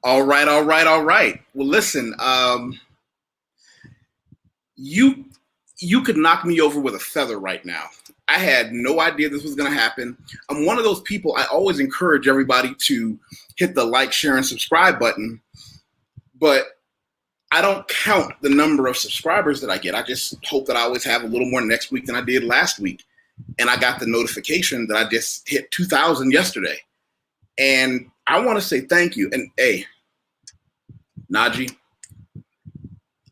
All right, all right, all right. Well, listen, you could knock me over with a feather right now. I had no idea this was going to happen. I'm one of those people, I always encourage everybody to hit the like, share, and subscribe button, but I don't count the number of subscribers that I get. I just hope that I always have a little more next week than I did last week. And I got the notification that I just hit 2,000 yesterday. And I want to say thank you. And hey, Najee,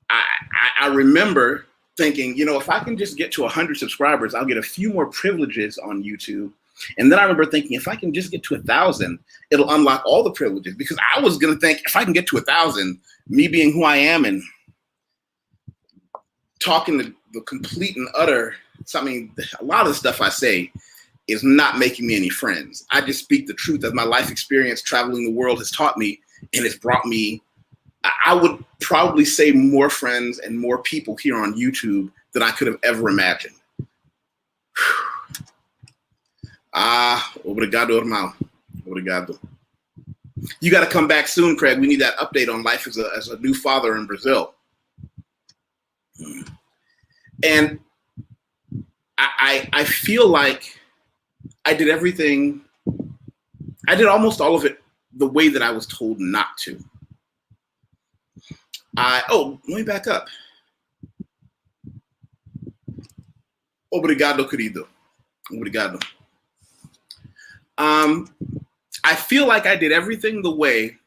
I remember thinking, you know, if I can just get to 100 subscribers, I'll get a few more privileges on YouTube. And then I remember thinking, if I can just get to 1,000, it'll unlock all the privileges. Because I was going to think, if I can get to 1,000, me being who I am and talking the complete and utter, I mean, a lot of the stuff I say is not making me any friends. I just speak the truth as my life experience traveling the world has taught me, and it's brought me, I would probably say, more friends and more people here on YouTube than I could have ever imagined. Obrigado, irmão. Obrigado. You got to come back soon, Craig. We need that update on life as a new father in Brazil. And I feel like I did everything, I did almost all of it the way that I was told not to. Let me back up. Obrigado, querido. Obrigado. I feel like I did everything the way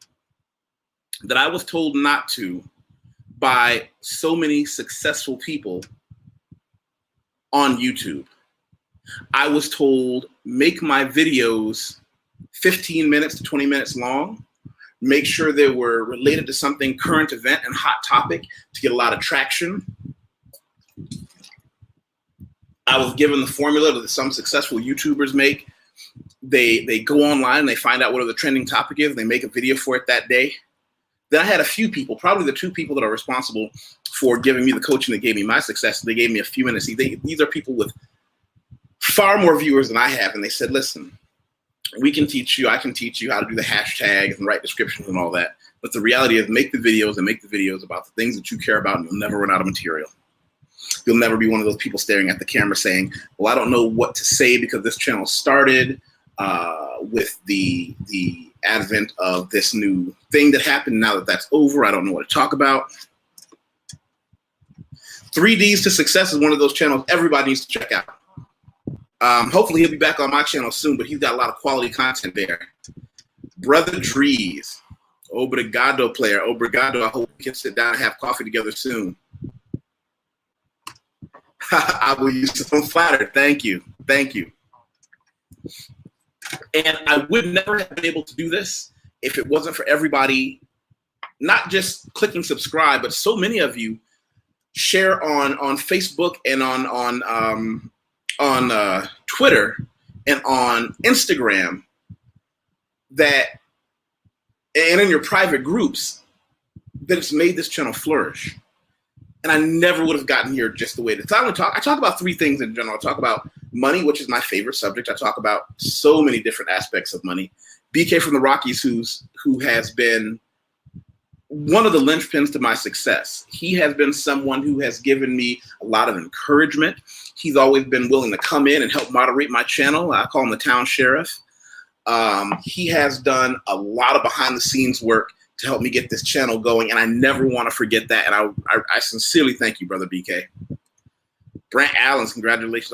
that I was told not to by so many successful people on YouTube. I was told, make my videos 15 minutes to 20 minutes long. Make sure they were related to something current event and hot topic to get a lot of traction. I was given the formula that some successful YouTubers make. They go online and they find out what the trending topic is. They make a video for it that day. Then I had a few people, probably the two people that are responsible for giving me the coaching that gave me my success. They gave me a few minutes. These are people with far more viewers than I have. And they said, listen, we can teach you, I can teach you how to do the hashtags and write descriptions and all that. But the reality is make the videos and make the videos about the things that you care about, and you'll never run out of material. You'll never be one of those people staring at the camera saying, well, I don't know what to say because this channel started with the advent of this new thing that happened. Now that that's over, I don't know what to talk about. 3Ds to Success is one of those channels everybody needs to check out. Hopefully he'll be back on my channel soon, but he's got a lot of quality content there. Brother Drees, obrigado player, obrigado. I hope we can sit down and have coffee together soon. I will use some flatter. Thank you. Thank you. And I would never have been able to do this if it wasn't for everybody, not just clicking subscribe, but so many of you share on Facebook and on Twitter and on Instagram and in your private groups that it's made this channel flourish. And I never would have gotten here just the way that I talk about three things in general. I talk about money, which is my favorite subject. I talk about so many different aspects of money. BK from the Rockies, who has been one of the linchpins to my success. He has been someone who has given me a lot of encouragement. He's always been willing to come in and help moderate my channel. I call him the town sheriff. He has done a lot of behind the scenes work to help me get this channel going, and I never want to forget that. And I sincerely thank you, Brother BK. Brent Allens, congratulations.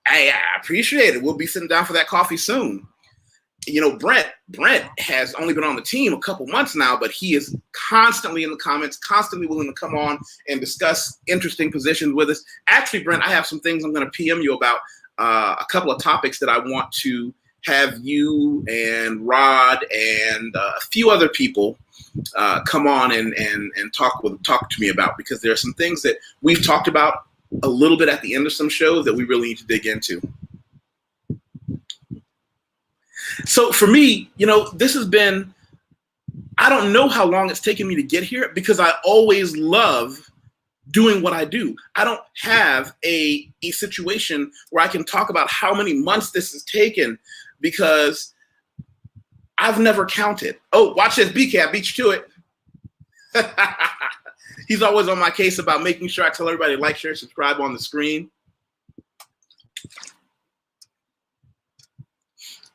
I appreciate it. We'll be sitting down for that coffee soon. You know, Brent has only been on the team a couple months now, but he is constantly in the comments, constantly willing to come on and discuss interesting positions with us. Actually, Brent, I have some things I'm going to PM you about, a couple of topics that I want to have you and Rod and a few other people come on and talk to me about, because there are some things that we've talked about a little bit at the end of some shows that we really need to dig into. So for me, you know, this has been, I don't know how long it's taken me to get here, because I always love doing what I do. I don't have a situation where I can talk about how many months this has taken because I've never counted. Oh, watch this, BK, I beat you to it. He's always on my case about making sure I tell everybody to like, share, subscribe on the screen.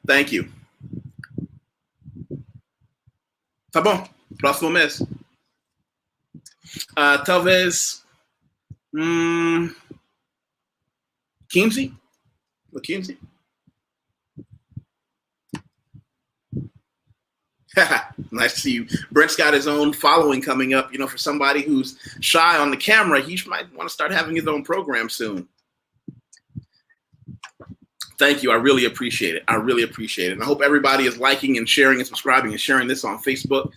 Thank you. Tá bom. Próximo mês. Talvez 15? 15? Nice to see you. Brent's got his own following coming up. You know, for somebody who's shy on the camera, he might want to start having his own program soon. Thank you. I really appreciate it. I really appreciate it. And I hope everybody is liking and sharing and subscribing and sharing this on Facebook.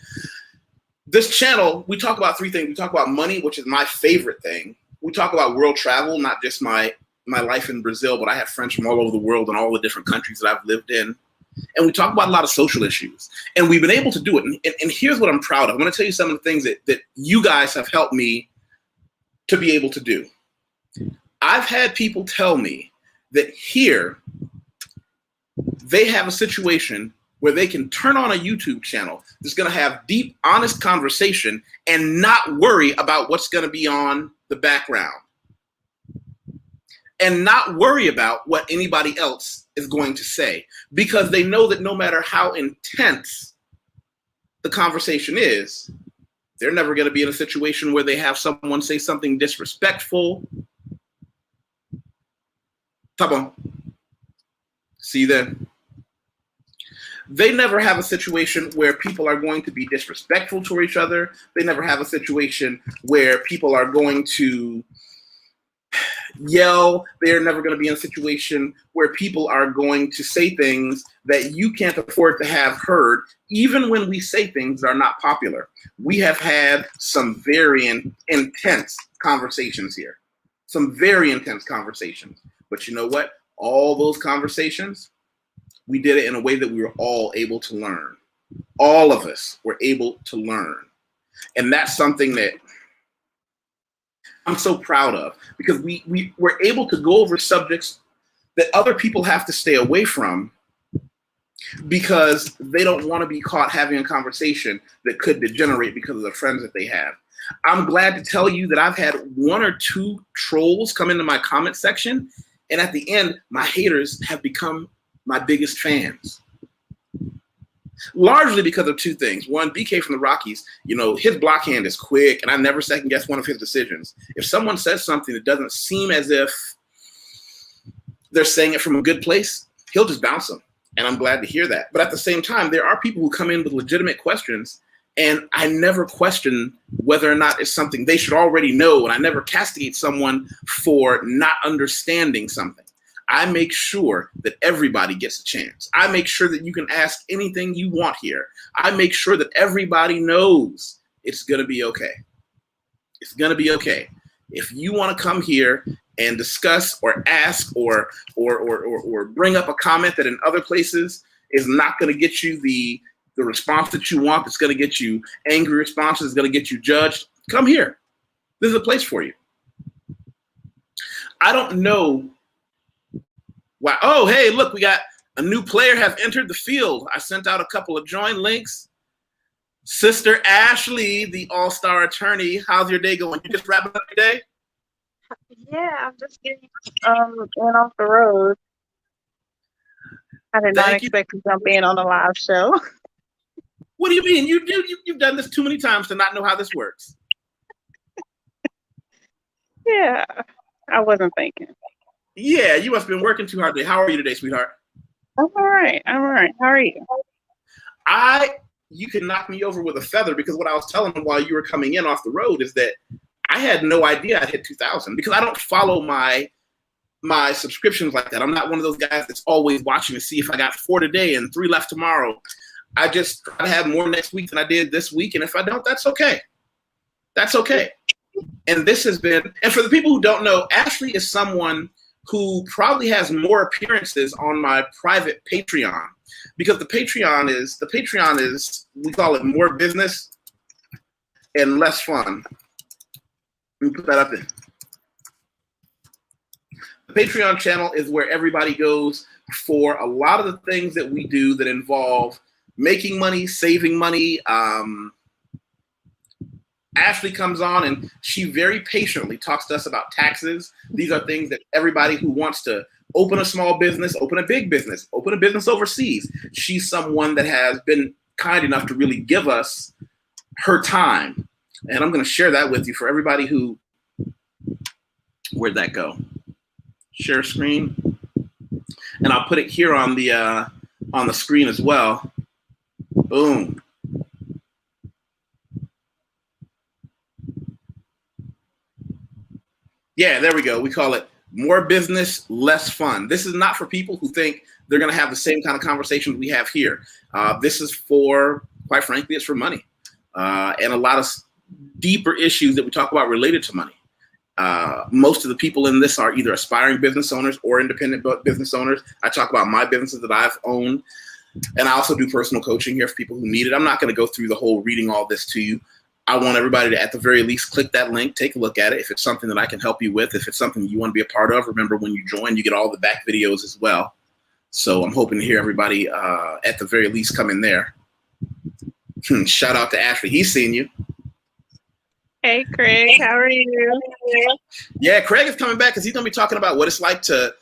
This channel, we talk about three things. We talk about money, which is my favorite thing. We talk about world travel, not just my life in Brazil, but I have friends from all over the world and all the different countries that I've lived in. And we talk about a lot of social issues. And we've been able to do it. And here's what I'm proud of. I'm going to tell you some of the things that you guys have helped me to be able to do. I've had people tell me that here they have a situation where they can turn on a YouTube channel that's going to have deep, honest conversation and not worry about what's going to be on the background. And not worry about what anybody else is going to say, because they know that no matter how intense the conversation is, they're never going to be in a situation where they have someone say something disrespectful. Tá bom. See you then. They never have a situation where people are going to be disrespectful to each other. They never have a situation where people are going to yell. They're never going to be in a situation where people are going to say things that you can't afford to have heard, even when we say things that are not popular. We have had some very intense conversations here. Some very intense conversations. But you know what? All those conversations, we did it in a way that we were all able to learn. All of us were able to learn. And that's something that I'm so proud of, because we were able to go over subjects that other people have to stay away from because they don't want to be caught having a conversation that could degenerate because of the friends that they have. I'm glad to tell you that I've had one or two trolls come into my comment section, and at the end, my haters have become my biggest fans. Largely because of two things. One, BK from the Rockies, you know, his block hand is quick, and I never second guess one of his decisions. If someone says something that doesn't seem as if they're saying it from a good place, he'll just bounce them. And I'm glad to hear that. But at the same time, there are people who come in with legitimate questions, and I never question whether or not it's something they should already know, and I never castigate someone for not understanding something. I make sure that everybody gets a chance. I make sure that you can ask anything you want here. I make sure that everybody knows it's going to be okay. It's going to be okay. If you want to come here and discuss or ask or bring up a comment that in other places is not going to get you the response that you want, it's going to get you angry responses, it's going to get you judged, come here. This is a place for you. I don't know. Wow. Oh, hey, look, we got a new player have entered the field. I sent out a couple of join links. Sister Ashley, the all-star attorney. How's your day going? You just wrapping up your day? Yeah, I'm just getting in off the road. I did not expect to jump in on a live show. What do you mean? You've done this too many times to not know how this works. Yeah, I wasn't thinking. Yeah, you must have been working too hard today. How are you today, sweetheart? I'm all right. I'm all right. How are you? You can knock me over with a feather, because what I was telling them while you were coming in off the road is that I had no idea I'd hit 2,000, because I don't follow my subscriptions like that. I'm not one of those guys that's always watching to see if I got 4 today and 3 left tomorrow. I just try to have more next week than I did this week, and if I don't, that's okay. That's okay. And this has been, and for the people who don't know, Ashley is someone who probably has more appearances on my private Patreon, because the Patreon is, we call it more business and less fun. Let me put that up there. The Patreon channel is where everybody goes for a lot of the things that we do that involve making money, saving money. Ashley comes on and she very patiently talks to us about taxes. These are things that everybody who wants to open a small business, open a big business, open a business overseas. She's someone that has been kind enough to really give us her time. And I'm going to share that with you for everybody who, where'd that go? Share screen. And I'll put it here on the screen as well. Boom. Yeah, there we go. We call it more business, less fun. This is not for people who think they're going to have the same kind of conversations we have here. This is for, quite frankly, it's for money. And a lot of deeper issues that we talk about related to money. Most of the people in this are either aspiring business owners or independent business owners. I talk about my businesses that I've owned. And I also do personal coaching here for people who need it. I'm not going to go through the whole reading all this to you. I want everybody to, at the very least, click that link, take a look at it. If it's something that I can help you with, if it's something you want to be a part of, remember when you join, you get all the back videos as well. So I'm hoping to hear everybody, at the very least, come in there. Shout out to Ashley. He's seen you. Hey, Craig. How are you? Yeah, Craig is coming back because he's going to be talking about what it's like to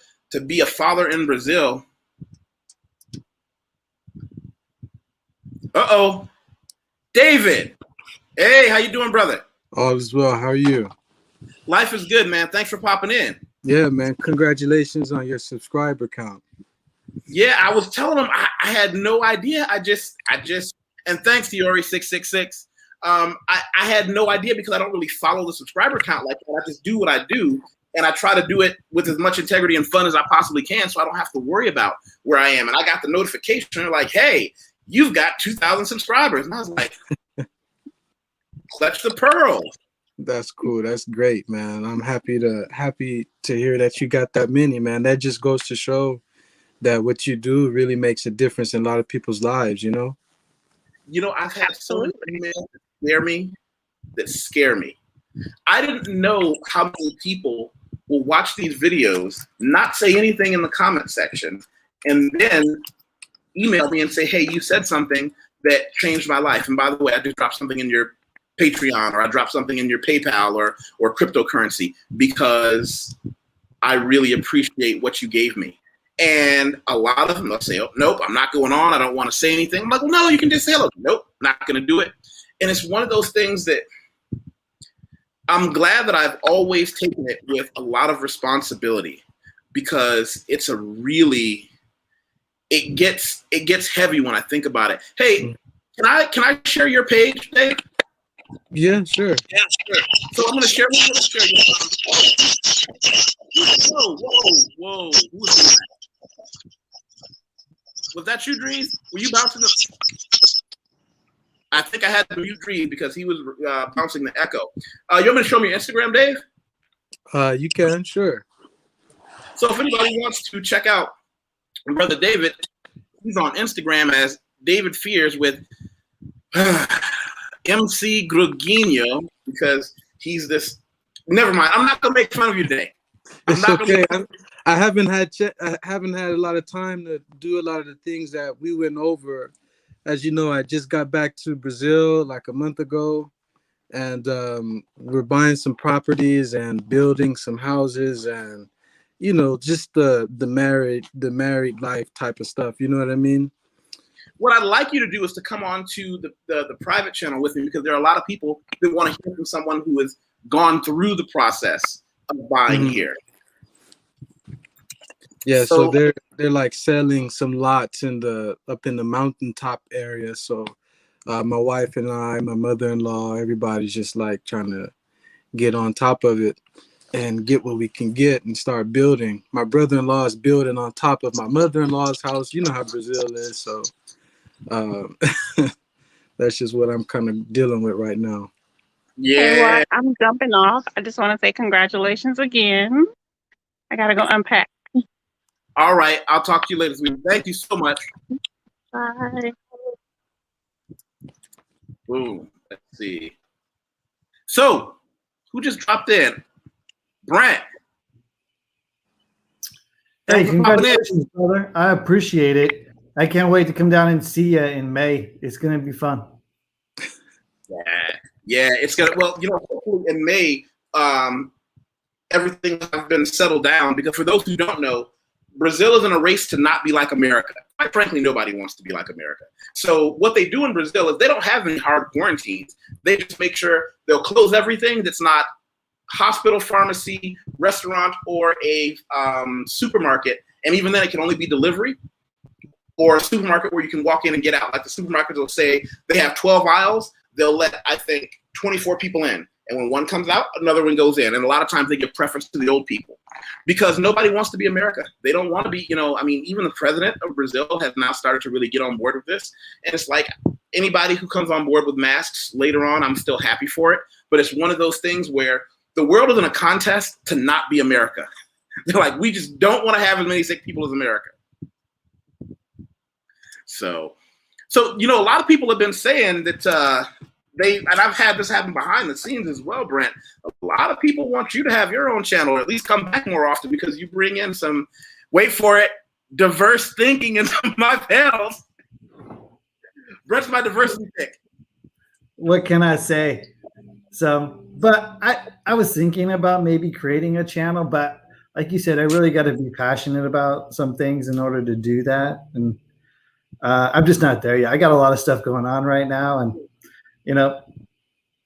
be a father in Brazil. Uh-oh. David. Hey, how you doing, brother? All is well. How are you? Life is good, man. Thanks for popping in. Yeah, man. Congratulations on your subscriber count. Yeah, I was telling him I had no idea. I just, and thanks to Yori666. I had no idea because I don't really follow the subscriber count like that. I just do what I do, and I try to do it with as much integrity and fun as I possibly can, so I don't have to worry about where I am. And I got the notification like, "Hey, you've got 2,000 subscribers," and I was like, "Clutch the pearl." That's cool. That's great, man. I'm happy to hear that you got that many, man. That just goes to show that what you do really makes a difference in a lot of people's lives, you know? You know, I've had so many emails that scare me. I didn't know how many people will watch these videos, not say anything in the comment section, and then email me and say, "Hey, you said something that changed my life. And by the way, I do drop something in your Patreon, or I drop something in your PayPal or cryptocurrency because I really appreciate what you gave me." And a lot of them, they'll say, "Oh, nope, I'm not going on. I don't want to say anything." I'm like, "Well, no, you can just say hello." "Nope, not going to do it." And it's one of those things that I'm glad that I've always taken it with a lot of responsibility, because it's a really, it gets heavy when I think about it. Hey, can I share your page, Dave? Yeah, sure. Yeah, sure. So I'm going to share Whoa. Who was doing that? Was that you, Drees? Were you bouncing the... I think I had to mute Drees because he was bouncing the echo. You want me to show me your Instagram, Dave? You can, sure. So if anybody wants to check out Brother David, he's on Instagram as David Fears with MC Gruginho, because he's this... Never mind. I'm not going to make fun of you today. It's okay. I haven't had a lot of time to do a lot of the things that we went over. As you know, I just got back to Brazil like a month ago, and we're buying some properties and building some houses, and you know, just the married life type of stuff. You know what I mean? What I'd like you to do is to come on to the private channel with me, because there are a lot of people that want to hear from someone who has gone through the process of buying here. Yeah, so they're like selling some lots up in the mountaintop area. So my wife and I, my mother-in-law, everybody's just like trying to get on top of it and get what we can get and start building. My brother-in-law is building on top of my mother-in-law's house. You know how Brazil is, so that's just what I'm kind of dealing with right now. Yeah. Hey, well, I'm jumping off. I just want to say congratulations again. I gotta go unpack. All right. I'll talk to you later. Thank you so much. Bye. Boom. Let's see. So Who just dropped in? Brent. Hey, congratulations, brother. I appreciate it. I can't wait to come down and see you in May. It's going to be fun. Yeah, it's gonna. Well, hopefully in May, everything has been settled down. Because for those who don't know, Brazil is in a race to not be like America. Quite frankly, nobody wants to be like America. So what they do in Brazil is they don't have any hard quarantines. They just make sure they'll close everything that's not hospital, pharmacy, restaurant, or a supermarket. And even then, it can only be delivery or a supermarket where you can walk in and get out. Like the supermarkets will say they have 12 aisles. They'll let, I think, 24 people in. And when one comes out, another one goes in. And a lot of times they give preference to the old people because nobody wants to be America. They don't want to be, even the president of Brazil has now started to really get on board with this. And it's like anybody who comes on board with masks later on, I'm still happy for it. But it's one of those things where the world is in a contest to not be America. They're like, we just don't want to have as many sick people as America. So a lot of people have been saying that and I've had this happen behind the scenes as well, Brent. A lot of people want you to have your own channel or at least come back more often because you bring in some, wait for it, diverse thinking into my panels. Brent's my diversity pick. What can I say? So, but I was thinking about maybe creating a channel, but like you said, I really got to be passionate about some things in order to do that. And I'm just not there yet. I got a lot of stuff going on right now. And, I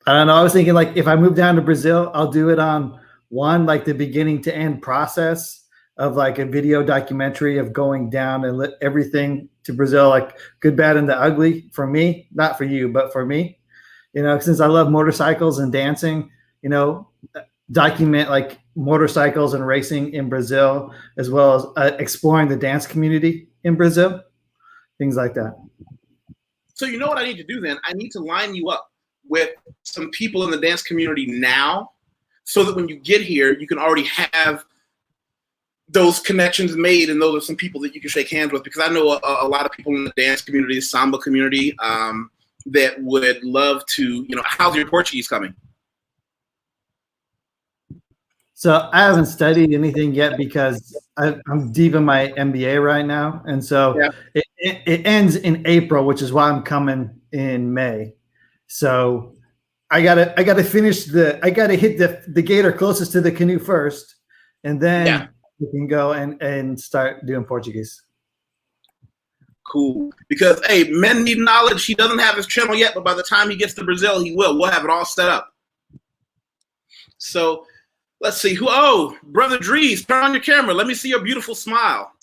don't know. I was thinking like, if I move down to Brazil, I'll do it on like the beginning to end process of like a video documentary of going down and let everything to Brazil, like good, bad, and the ugly for me, not for you, but for me, since I love motorcycles and dancing, document like motorcycles and racing in Brazil, as well as exploring the dance community in Brazil, things like that. So you know what I need to do then? I need to line you up with some people in the dance community now so that when you get here, you can already have those connections made and those are some people that you can shake hands with because I know a lot of people in the dance community, the samba community, that would love to, how's your Portuguese coming? So I haven't studied anything yet because I'm deep in my MBA right now. And so it ends in April, which is why I'm coming in May. So I gotta hit the gator closest to the canoe first. And then we can go and start doing Portuguese. Cool. Because, hey, men need knowledge. He doesn't have his channel yet, but by the time he gets to Brazil, he will. We'll have it all set up. So let's see. Brother Dries, turn on your camera. Let me see your beautiful smile.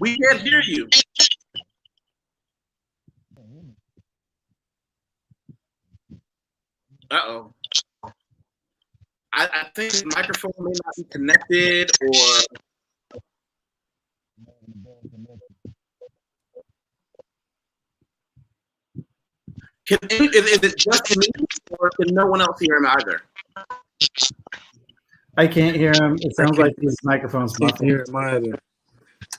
We can't hear you. Uh-oh. I think the microphone may not be connected or... Is it just me or can no one else hear him either? I can't hear him. It sounds like his microphone's can't hear him either.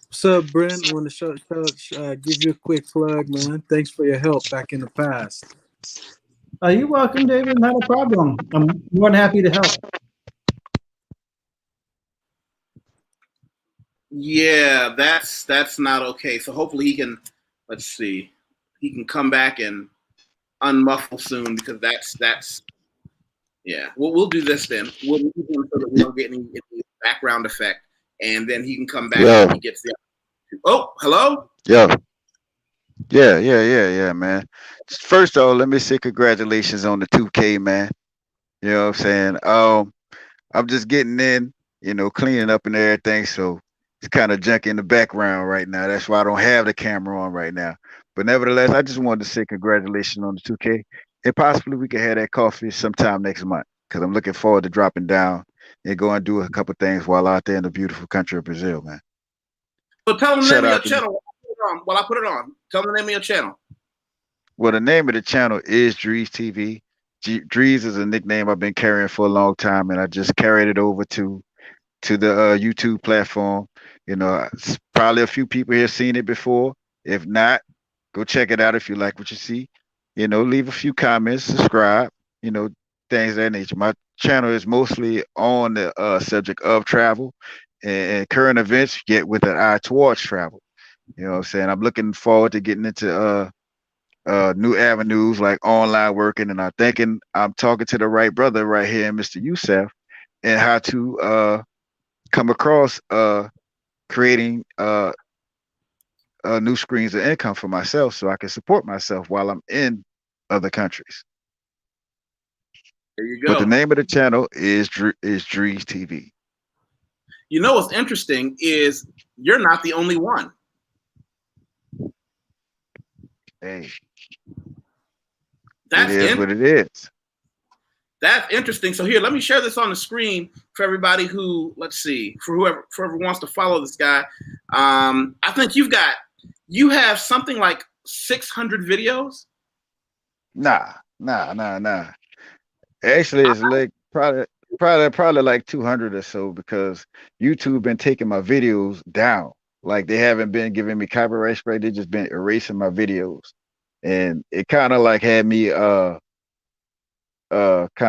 What's up, Brent? I want to give you a quick plug, man. Thanks for your help back in the past. You're welcome, David. Not a problem. I'm more than happy to help. Yeah, that's not okay. So hopefully he can, let's see, he can come back and unmuffle soon because that's yeah. We'll do this then. We'll move him so that we don't get any background effect, and then he can come back when he gets the. Oh, hello. Yeah, man. First of all, let me say congratulations on the 2K, man. You know what I'm saying? I'm just getting in, cleaning up and everything, so it's kind of junk in the background right now. That's why I don't have the camera on right now. But nevertheless, I just wanted to say congratulations on the 2K. And possibly we can have that coffee sometime next month because I'm looking forward to dropping down and go and do a couple things while out there in the beautiful country of Brazil, man. So tell them the name of your channel while I put it on. Tell them the name of your channel. Well, the name of the channel is Dries TV. Dries is a nickname I've been carrying for a long time, and I just carried it over to the YouTube platform. Probably a few people here seen it before, If not, go check it out if you like what you see. You know, leave a few comments, subscribe, you know, things of that nature. My channel is mostly on the subject of travel and current events, yet with an eye towards travel. You know what I'm saying? I'm looking forward to getting into new avenues like online working, and I'm talking to the right brother right here, Mr. Yusef, and how to come across creating new streams of income for myself so I can support myself while I'm in other countries. There you But the go. name of the channel is Drees TV. You know what's interesting is you're not the only one. Hey, That's it is what it is. That's interesting. So here, let me share this on the screen for everybody who, let's see, for whoever wants to follow this guy. I think you have something like 600 videos. Nah. Actually, it's like probably like 200 or so, because YouTube been taking my videos down. Like, they haven't been giving me copyright strike. They just been erasing my videos, and it kind of like had me kind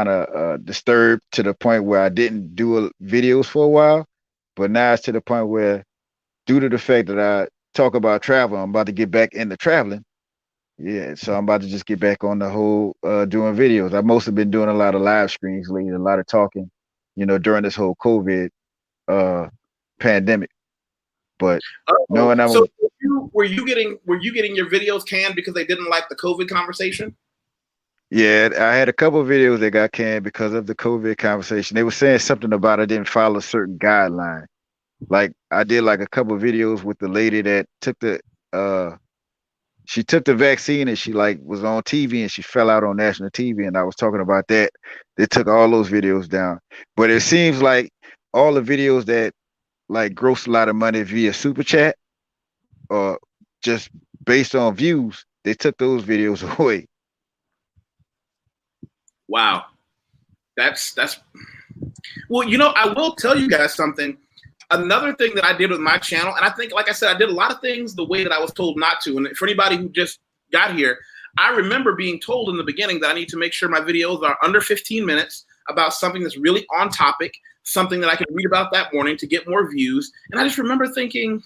of disturbed to the point where I didn't do videos for a while. But now it's to the point where, due to the fact that I talk about travel, I'm about to get back into traveling. Yeah, so I'm about to just get back on the whole doing videos. I've mostly been doing a lot of live streams lately, a lot of talking, you know, during this whole COVID pandemic. But knowing I'm So were you getting your videos canned because they didn't like the COVID conversation? Yeah, I had a couple of videos that got canned because of the COVID conversation. They were saying something about I didn't follow a certain guideline. Like, I did like a couple of videos with the lady that took the she took the vaccine, and she like was on TV and she fell out on national TV, and I was talking about that. They took all those videos down. But it seems like all the videos that like gross a lot of money via super chat or just based on views, they took those videos away. Wow. That's well, you know, I will tell you guys something. Another thing that I did with my channel, and I think, like I said, I did a lot of things the way that I was told not to. And for anybody who just got here, I remember being told in the beginning that I need to make sure my videos are under 15 minutes about something that's really on topic, something that I can read about that morning to get more views. And I just remember thinking,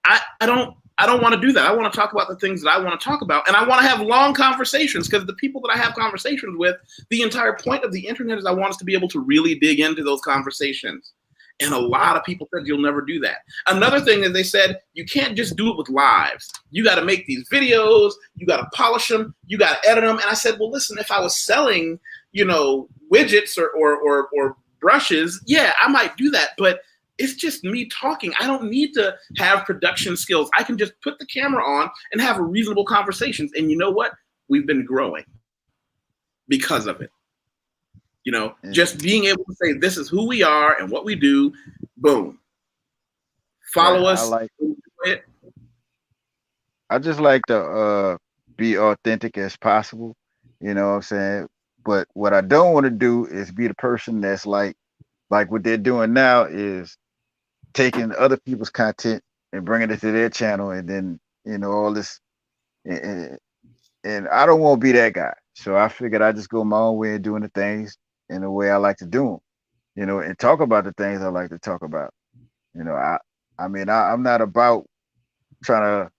I don't want to do that. I want to talk about the things that I want to talk about. And I want to have long conversations, because the people that I have conversations with, the entire point of the internet is I want us to be able to really dig into those conversations. And a lot of people said you'll never do that. Another thing is they said you can't just do it with lives. You got to make these videos. You got to polish them. You got to edit them. And I said, well, listen, if I was selling, you know, widgets or brushes, yeah, I might do that. But it's just me talking. I don't need to have production skills. I can just put the camera on and have reasonable conversations. And you know what? We've been growing because of it. You know, just being able to say, this is who we are and what we do. Boom. Follow us. I just like to be authentic as possible. You know what I'm saying? But what I don't want to do is be the person that's like what they're doing now is taking other people's content and bringing it to their channel, and then, you know, all this. And I don't want to be that guy. So I figured I just go my own way of doing the things in the way I like to do them, you know, and talk about the things I like to talk about. You know, I'm not about trying to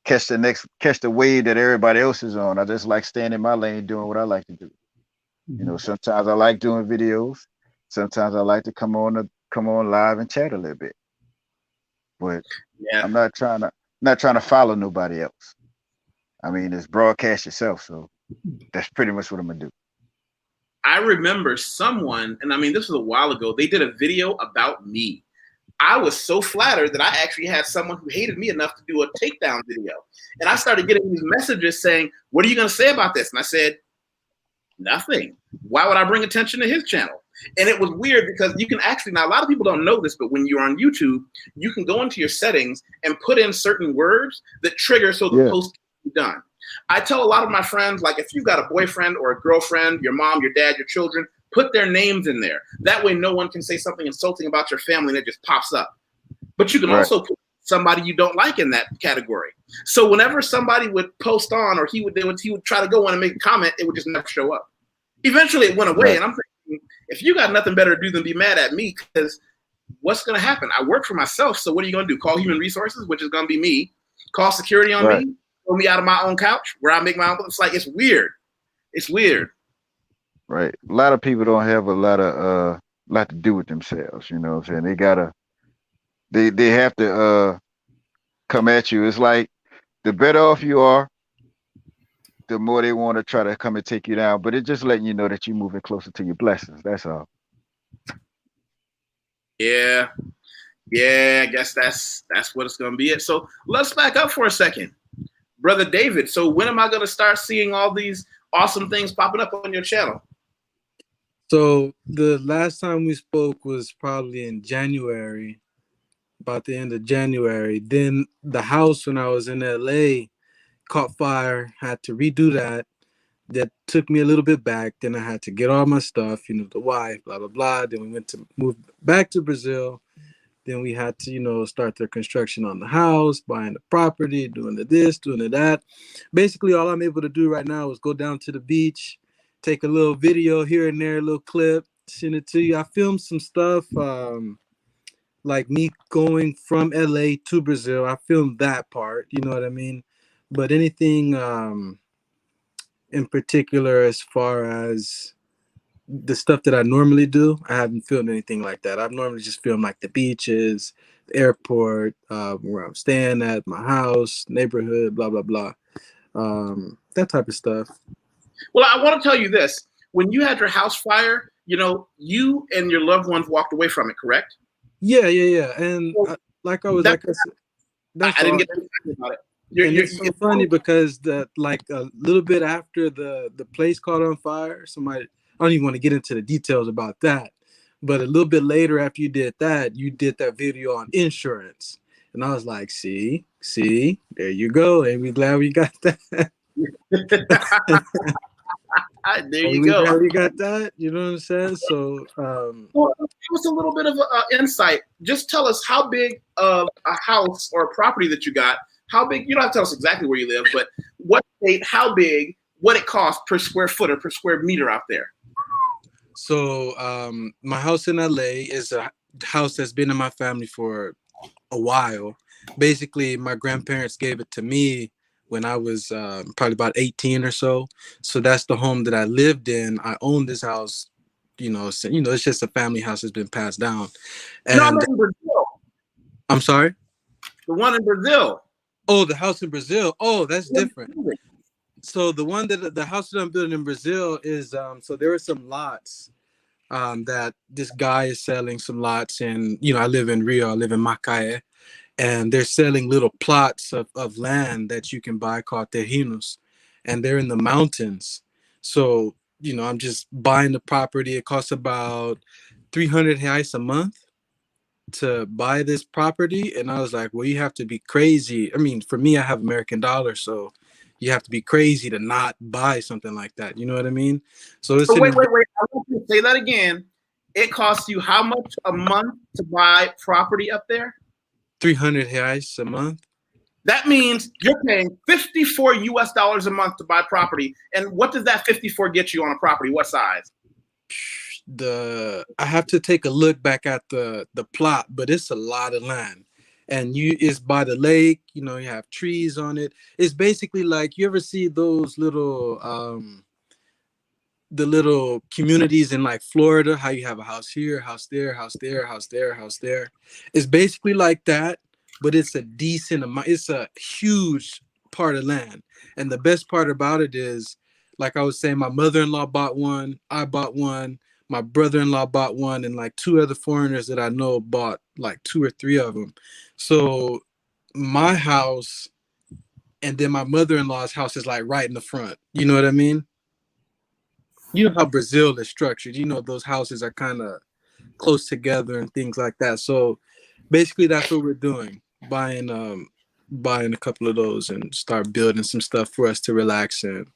catch the wave that everybody else is on. I just like staying in my lane doing what I like to do. You know, sometimes I like doing videos. Sometimes I like to come on live and chat a little bit. But yeah, I'm not trying to follow nobody else. I mean, it's broadcast yourself, so that's pretty much what I'm gonna do. I remember someone, and I mean, this was a while ago, they did a video about me. I was so flattered that I actually had someone who hated me enough to do a takedown video. And I started getting these messages saying, what are you going to say about this? And I said, nothing. Why would I bring attention to his channel? And it was weird because you can actually, now a lot of people don't know this, but when you're on YouTube, you can go into your settings and put in certain words that trigger so the post can be done. I tell a lot of my friends, like, if you've got a boyfriend or a girlfriend, your mom, your dad, your children, put their names in there. That way no one can say something insulting about your family and it just pops up. But you can also put somebody you don't like in that category. So whenever somebody would post on, or he would try to go on and make a comment, it would just never show up. Eventually it went away. Right. And I'm thinking, if you got nothing better to do than be mad at me, because what's going to happen? I work for myself. So what are you going to do? Call human resources, which is going to be me, call security on Right. me, pull me out of my own couch where I make my own. It's like, it's weird. It's weird. Right. A lot of people don't have a lot to do with themselves. You know what I'm saying? They have to come at you. It's like the better off you are, the more they want to try to come and take you down. But it's just letting you know that you're moving closer to your blessings. That's all. Yeah. Yeah, I guess that's what it's gonna be. It. So let's back up for a second. Brother David, so when am I gonna start seeing all these awesome things popping up on your channel? So the last time we spoke was probably in January, about the end of January. Then the house when I was in LA caught fire, had to redo that. That took me a little bit back. Then I had to get all my stuff, you know, the wife, blah, blah, blah. Then we went to move back to Brazil. Then we had to, you know, start the construction on the house, buying the property, doing the this, doing the that. Basically, all I'm able to do right now is go down to the beach, take a little video here and there, a little clip, send it to you. I filmed some stuff, like me going from LA to Brazil. I filmed that part, you know what I mean? But anything in particular as far as the stuff that I normally do, I haven't filmed anything like that. I've normally just filmed like the beaches, the airport, where I'm staying at, my house, neighborhood, blah, blah, blah. That type of stuff. Well, I want to tell you this. When you had your house fire, you know, you and your loved ones walked away from it, correct? Yeah. And like I said, that's I didn't all. get excited about it. It's so funny because like a little bit after the place caught on fire, somebody, I don't even want to get into the details about that, but a little bit later after you did that video on insurance. And I was like, see, there you go. And we glad we got that. There you go. Glad we got that. You know what I'm saying? So, well, give us a little bit of insight. Just tell us how big of a house or a property that you got. How big? You don't have to tell us exactly where you live, but what state, how big, what it costs per square foot or per square meter out there. So my house in LA is a house that's been in my family for a while. Basically, my grandparents gave it to me when I was probably about 18 or so. So that's the home that I lived in. I own this house, it's just a family house that's been passed down. And no, I'm in Brazil. I'm sorry? The one in Brazil. Oh, the house in Brazil. Oh, that's different. So the house that I'm building in Brazil is, so there are some lots that this guy is selling some lots, and I live in Rio, I live in Macaé, and they're selling little plots of land that you can buy called terrenos, and they're in the mountains. So, I'm just buying the property. It costs about 300 reais a month to buy this property. And I was like, well, you have to be crazy. I mean, for me, I have American dollars, so you have to be crazy to not buy something like that. You know what I mean? So it's wait. I want you to say that again. It costs you how much a month to buy property up there? 300 reais a month. That means you're paying $54 US a month to buy property. And what does that 54 get you on a property? What size? I have to take a look back at the plot, but it's a lot of land. And it's by the lake, you have trees on it. It's basically like, you ever see those little the little communities in like Florida, how you have a house here, house there, house there, house there, house there. It's basically like that, but it's a decent amount. It's a huge part of land. And the best part about it is, like I was saying, my mother-in-law bought one, I bought one, my brother-in-law bought one, and like two other foreigners that I know bought like 2 or 3 of them. So my house and then my mother-in-law's house is like right in the front. You know what I mean? You know how Brazil is structured. Those houses are kind of close together and things like that. So basically that's what we're doing. Buying a couple of those and start building some stuff for us to relax in.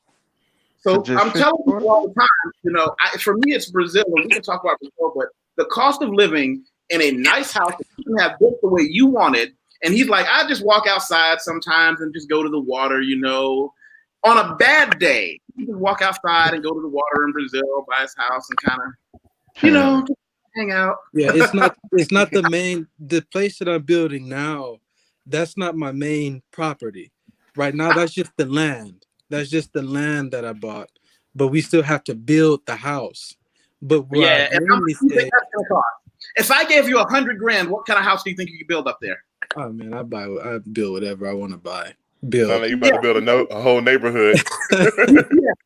So I'm telling you all the time, for me, it's Brazil, and we can talk about Brazil, but the cost of living in a nice house that you can have built the way you want it And he's like, I just walk outside sometimes and just go to the water, you know. On a bad day, he can walk outside and go to the water in Brazil by his house and kind of, you know, just hang out. Yeah, it's not the place that I'm building now. That's not my main property. Right now, that's just the land. That's just the land that I bought. But we still have to build the house. But what Yeah, I and how mainly much do you say, think that's gonna cost? If I gave you $100,000, what kind of house do you think you could build up there? oh man, I build whatever I want to buy. Sound Build. like you about to build a whole neighborhood. Yeah,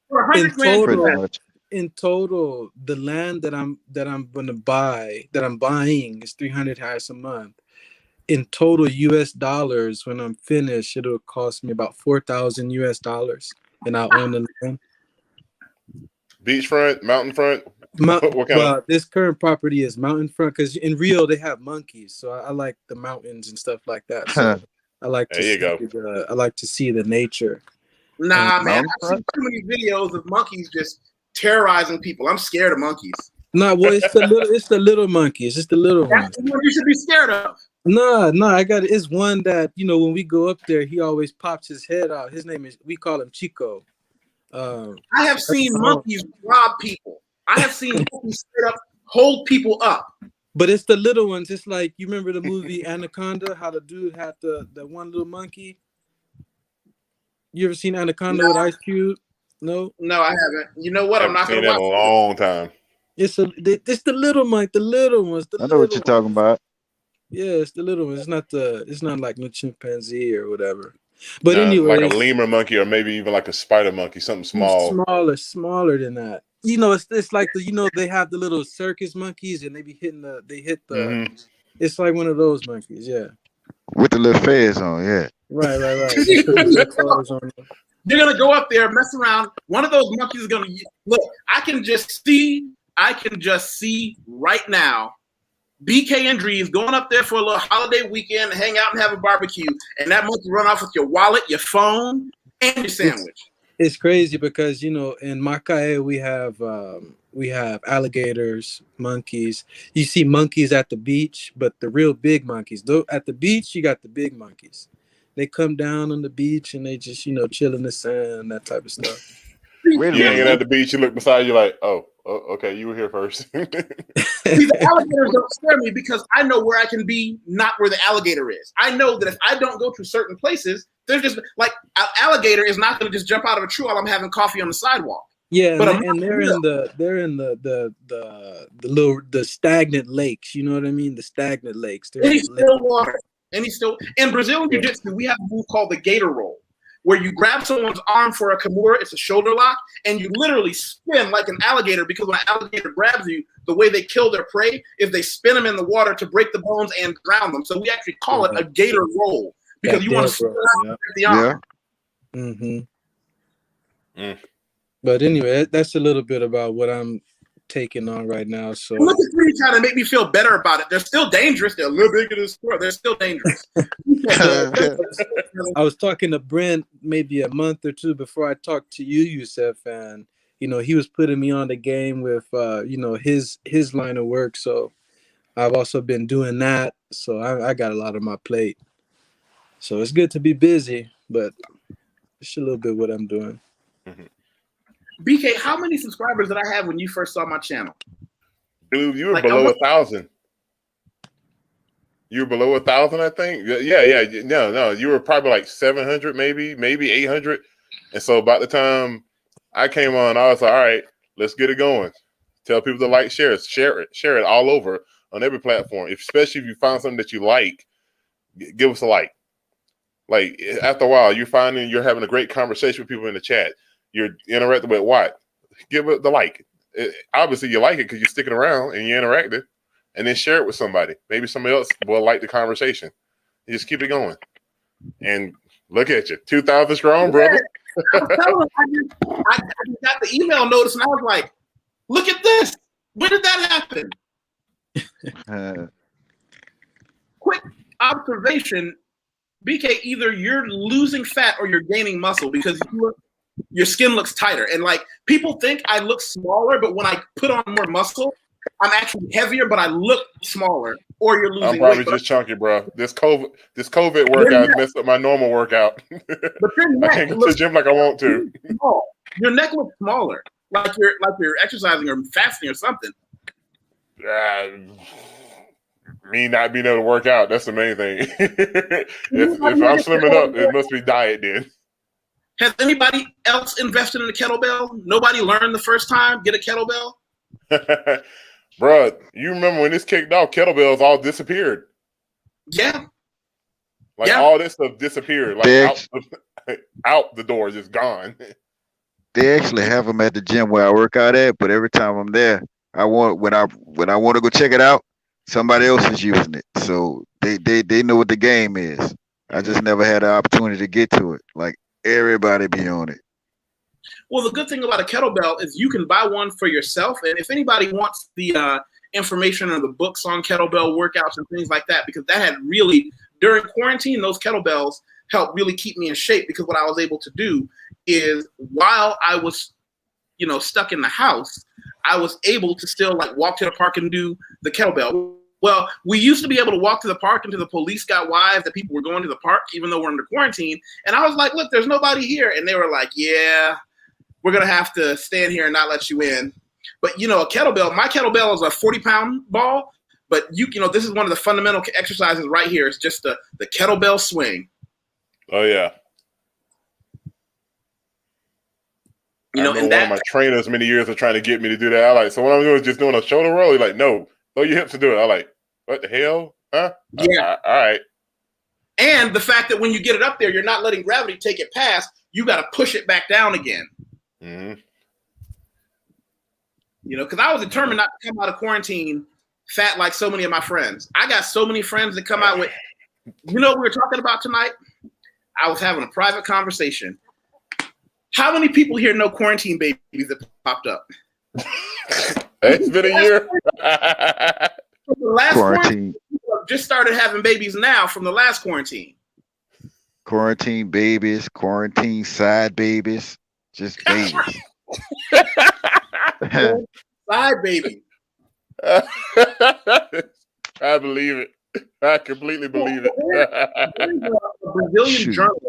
for In $100,000. In total, the land that I'm buying is 300 reais a month. In total US dollars, when I'm finished, it'll cost me about 4,000 US dollars, and I'll own the land. Beachfront, mountain front. What kind of? This current property is mountain front because in Rio they have monkeys, so I like the mountains and stuff like that. So I like to I like to see the nature. Nah, man, I've seen too many videos of monkeys just terrorizing people. I'm scared of monkeys. No, well, it's the little monkeys. It's the little ones. That's the one you should be scared of. No, I got it. It's one that, you know, when we go up there, he always pops his head out. His name is, we call him Chico. I have seen monkeys rob people. I have seen monkeys straight up hold people up. But it's the little ones. It's like, you remember the movie Anaconda? How the dude had the one little monkey? You ever seen Anaconda with Ice Cube? No, I haven't. You know what? I'm not seen gonna that in a long time. it's the little monkey, the little ones. I know what you're talking about. Yeah, it's the little ones. It's not like no chimpanzee or whatever. But Nah, anyway, like a lemur monkey or maybe even like a spider monkey, something small. Smaller than that. You know, it's like they have the little circus monkeys and they hit the. It's like one of those monkeys, yeah. With the little fez on, yeah. Right. You're gonna go up there, mess around. One of those monkeys is gonna look. I can just see right now. BK and Drees going up there for a little holiday weekend, hang out and have a barbecue, and that monkey run off with your wallet, your phone, and your sandwich. It's crazy because, you know, in Macaé we have alligators, monkeys. You see monkeys at the beach, but the real big monkeys. Though at the beach, you got the big monkeys. They come down on the beach and they just, you know, chill in the sand, that type of stuff. You hanging at the beach, you look beside you like, oh, okay, you were here first. See, the alligators don't scare me because I know where I can be, not where the alligator is. I know that if I don't go to certain places, there's just like an alligator is not going to just jump out of a tree while I'm having coffee on the sidewalk. Yeah, but they're in the stagnant lakes. You know what I mean? The stagnant lakes. And he's still water. And he's still in Brazilian Jiu-Jitsu. We have a move called the gator roll, where you grab someone's arm for a kimura, it's a shoulder lock, and you literally spin like an alligator, because when an alligator grabs you, the way they kill their prey is they spin them in the water to break the bones and drown them. So we actually call it a gator roll, because you want to spin out and break the arm. Yeah. Mm-hmm. But anyway, that's a little bit about what I'm taking on right now. So look at me trying to make me feel better about it. They're still dangerous. They're a little bit in the sport. They're still dangerous. I was talking to Brent maybe a month or two before I talked to you, Yusef, and you know, he was putting me on the game with you know, his line of work. So I've also been doing that. So I got a lot on my plate. So it's good to be busy, but it's a little bit what I'm doing. Mm-hmm. BK, how many subscribers did I have when you first saw my channel? Dude, you were like, below 1,000. You were below 1,000, I think. Yeah. No. You were probably like 700, maybe 800. And so by the time I came on, I was like, all right, let's get it going. Tell people to like, share it all over on every platform. Especially if you find something that you like, give us a like. Like after a while, you're finding you're having a great conversation with people in the chat. You're interacting with what? Give it the like. Obviously, you like it because you're sticking around and you're interactive, and then share it with somebody. Maybe somebody else will like the conversation. You just keep it going. And look at you, 2,000 strong, brother. I got the email notice, and I was like, "Look at this! When did that happen?" Quick observation, BK: either you're losing fat or you're gaining muscle, because your skin looks tighter. And like, people think I look smaller, but when I put on more muscle, I'm actually heavier, but I look smaller, or you're losing I'm probably weight. just chunky, bro. This COVID workout has messed up my normal workout. But your I neck can't go to the looks gym like I want to. small. Your neck looks smaller, like you're exercising or fasting or something. Me not being able to work out, that's the main thing. if I'm slimming up, it must be diet then. Has anybody else invested in a kettlebell? Nobody learned the first time, get a kettlebell? Bruh, you remember when this kicked off, kettlebells all disappeared. Yeah. Like Yeah. all this stuff disappeared. Like out the door, just gone. They actually have them at the gym where I work out at, but every time I'm there, when I want to go check it out, somebody else is using it. So they know what the game is. I just never had the opportunity to get to it. Like everybody be on it. Well, the good thing about a kettlebell is you can buy one for yourself. And if anybody wants the information or the books on kettlebell workouts and things like that, because that had really, during quarantine, those kettlebells helped really keep me in shape, because what I was able to do is while I was, stuck in the house, I was able to still like walk to the park and do the kettlebell. Well, we used to be able to walk to the park until the police got wise that people were going to the park, even though we're under quarantine. And I was like, look, there's nobody here. And they were like, yeah, we're going to have to stand here and not let you in. But, a kettlebell, my kettlebell is a 40-pound ball. But, this is one of the fundamental exercises right here. It's just the kettlebell swing. Oh, yeah. I remember one of my trainers many years of trying to get me to do that. I like, so what I'm doing is just doing a shoulder roll. He's like, no, throw your hips to do it. I like, what the hell? Huh? Yeah. All right. And the fact that when you get it up there, you're not letting gravity take it past. You got to push it back down again. Mm-hmm. Because I was determined not to come out of quarantine fat like so many of my friends. I got so many friends that come out with, what we were talking about tonight? I was having a private conversation. How many people here know quarantine babies that popped up? It's been a year. The last quarantine, people just started having babies now from the last quarantine. Quarantine babies, quarantine side babies, just babies. Side baby. I believe it. I completely believe it. A Brazilian journalist.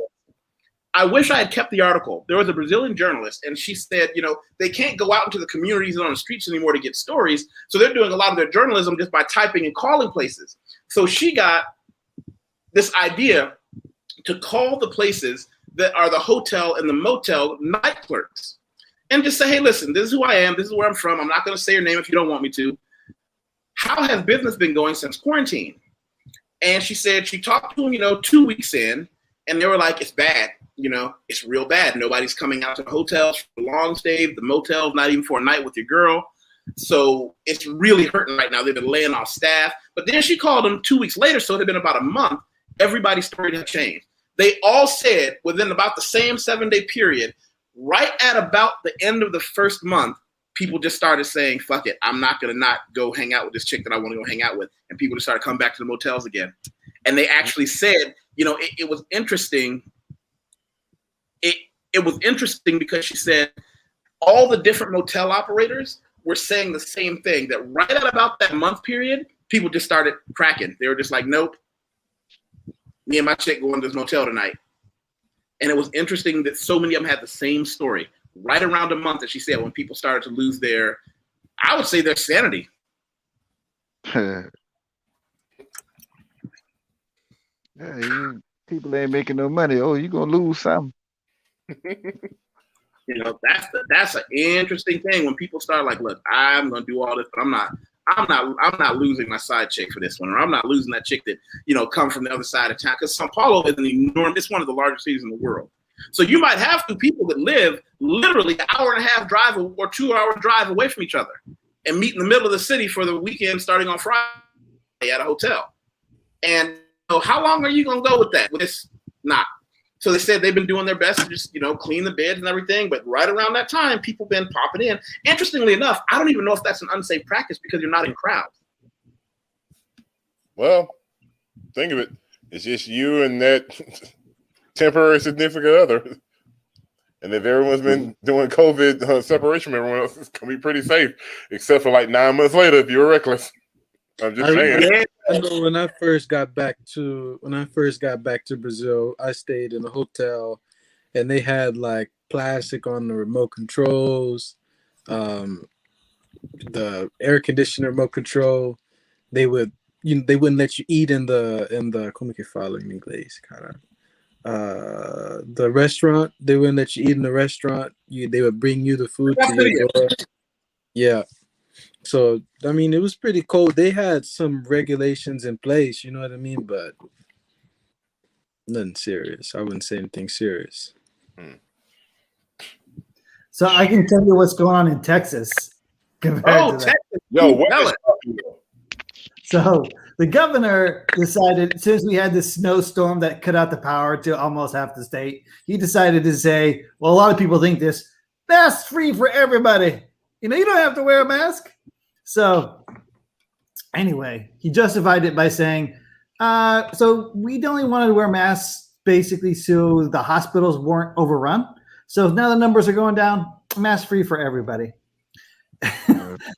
I wish I had kept the article. There was a Brazilian journalist, and she said, they can't go out into the communities and on the streets anymore to get stories. So they're doing a lot of their journalism just by typing and calling places. So she got this idea to call the places that are the hotel and the motel night clerks and just say, hey, listen, this is who I am. This is where I'm from. I'm not going to say your name if you don't want me to. How has business been going since quarantine? And she said she talked to them, 2 weeks in, and they were like, it's bad. It's real bad. Nobody's coming out to the hotels for long stays. The motel's not even for a night with your girl. So it's really hurting right now. They've been laying off staff. But then she called them 2 weeks later, so it had been about a month. Everybody's story had changed. They all said within about the same 7-day period, right at about the end of the first month, people just started saying, fuck it. I'm not going to not go hang out with this chick that I want to go hang out with. And people just started coming back to the motels again. And they actually said, it was interesting. It was interesting because she said all the different motel operators were saying the same thing, that right at about that month period, people just started cracking. They were just like, nope, me and my chick going to this motel tonight. And it was interesting that so many of them had the same story right around a month, as she said, when people started to lose their, I would say, their sanity. People ain't making no money. Oh, you gonna lose something. That's an interesting thing when people start like, look, I'm gonna do all this, but I'm not losing my side chick for this one, or I'm not losing that chick that come from the other side of town, because Sao Paulo is it's one of the largest cities in the world. So you might have two people that live literally an hour and a half drive or 2 hour drive away from each other and meet in the middle of the city for the weekend starting on Friday at a hotel. And how long are you gonna go with that? With this, not. So they said they've been doing their best to just, clean the beds and everything. But right around that time, people been popping in. Interestingly enough, I don't even know if that's an unsafe practice because you're not in crowds. Well, think of it. It's just you and that temporary significant other. And if everyone's been doing COVID separation, everyone else is gonna be pretty safe, except for like 9 months later if you're reckless. I'm just saying. I know when I first got back to Brazil, I stayed in a hotel, and they had like plastic on the remote controls, the air conditioner remote control. They would, they wouldn't let you eat in the como que falo em inglês, cara. The restaurant, they wouldn't let you eat in the restaurant. They would bring you the food to your door. Yeah. So I mean, it was pretty cold. They had some regulations in place, you know what I mean, but nothing serious. I wouldn't say anything serious. So I can tell you what's going on in Texas. Oh, Texas! Yo, what? So the governor decided, since we had this snowstorm that cut out the power to almost half the state, he decided to say, well, a lot of people think this, mask free for everybody. You know, you don't have to wear a mask. So anyway, he justified it by saying, so we only wanted to wear masks basically so the hospitals weren't overrun. So now the numbers are going down, mask free for everybody.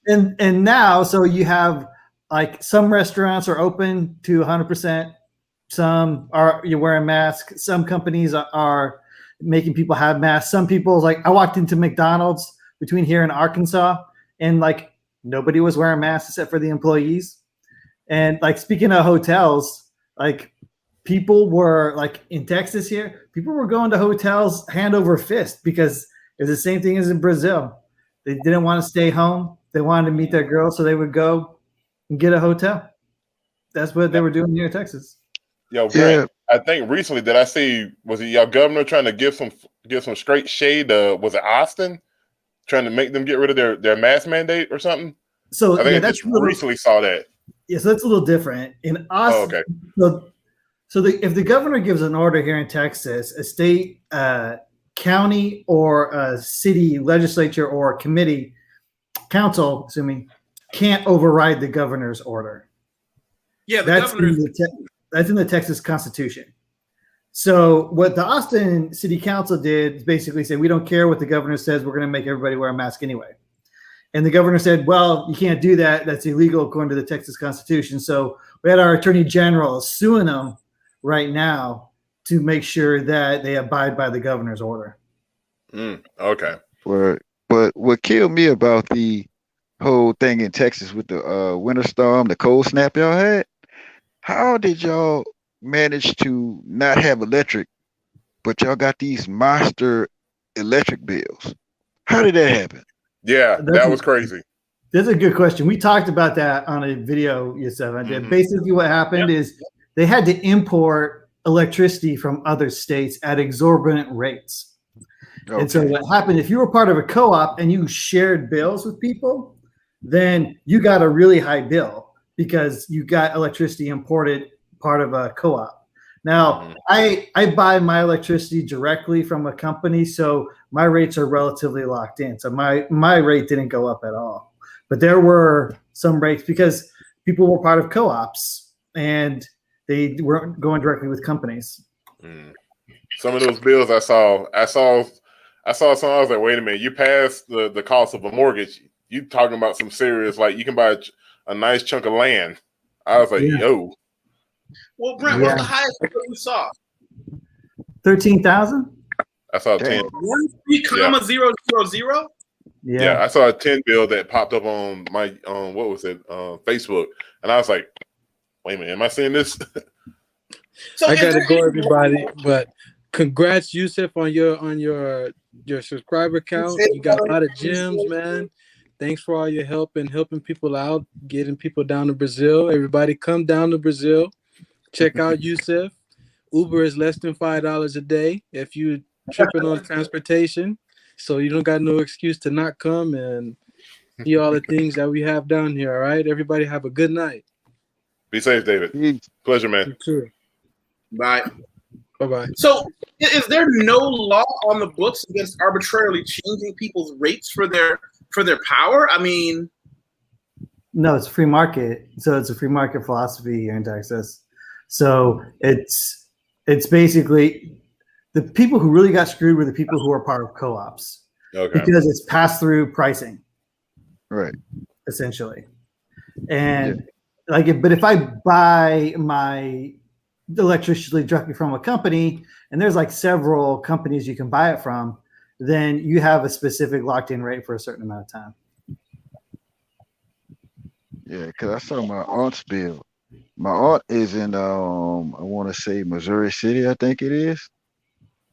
and now, so you have like some restaurants are open to 100%. Some are you're wearing masks. Some companies are making people have masks. Some people, like I walked into McDonald's between here and Arkansas, and like nobody was wearing masks except for the employees. And like speaking of hotels, like people were like in Texas here, people were going to hotels hand over fist because it's the same thing as in Brazil. They didn't want to stay home. They wanted to meet their girl, so they would go and get a hotel. That's what they were doing here in Texas. Yo, Grant, I think recently that I see, was it your governor trying to give some straight shade? Was it Austin trying to make them get rid of their mask mandate or something? So I think I just recently saw that. Yeah, so that's a little different. In Austin, if the governor gives an order here in Texas, a state, county, or a city legislature or committee, council, assuming, can't override the governor's order. Yeah, that's in the Texas Constitution. So what the Austin City Council did is basically say, we don't care what the governor says, we're going to make everybody wear a mask anyway. And the governor said, well, you can't do that. That's illegal according to the Texas Constitution. So we had our attorney general suing them right now to make sure that they abide by the governor's order. Okay. But what killed me about the whole thing in Texas with the winter storm, the cold snap y'all had, how did y'all manage to not have electric, but y'all got these monster electric bills? How did that happen? Yeah, that was crazy. That's a good question. We talked about that on a video, Yusef. Mm-hmm. Basically what happened is they had to import electricity from other states at exorbitant rates. Okay. And so what happened, if you were part of a co-op and you shared bills with people, then you got a really high bill because you got electricity imported part of a co-op. Now, I buy my electricity directly from a company, so my rates are relatively locked in. So my rate didn't go up at all. But there were some rates because people were part of co-ops and they weren't going directly with companies. Some of those bills I saw some, I was like, wait a minute, you passed the cost of a mortgage. You talking about some serious, like you can buy a nice chunk of land. I was like, yo. Well, Brent, what's the highest bill you saw? 13,000. I saw 10. 1,000? Yeah, I saw a 10 bill that popped up on my what was it? Facebook, and I was like, wait a minute, am I seeing this? So I gotta go, everybody. But congrats, Yusef, on your subscriber count. You got a lot of gems, man. Thanks for all your help and helping people out, getting people down to Brazil. Everybody come down to Brazil. Check out Yusef. Uber is less than $5 a day if you tripping on transportation. So you don't got no excuse to not come and see all the things that we have down here. All right. Everybody have a good night. Be safe, David. Pleasure, man. You too. Bye. Bye-bye. So is there no law on the books against arbitrarily changing people's rates for their power? I mean, no, it's free market. So it's a free market philosophy here in Texas. So it's basically The people who really got screwed were the people who are part of co-ops because it's pass-through pricing, Right. essentially. And but if I buy my electricity directly from a company, and there's like several companies you can buy it from, then you have a specific locked-in rate for a certain amount of time. Yeah, because I saw my aunt's bill. My aunt is in I want to say Missouri City, I think it is,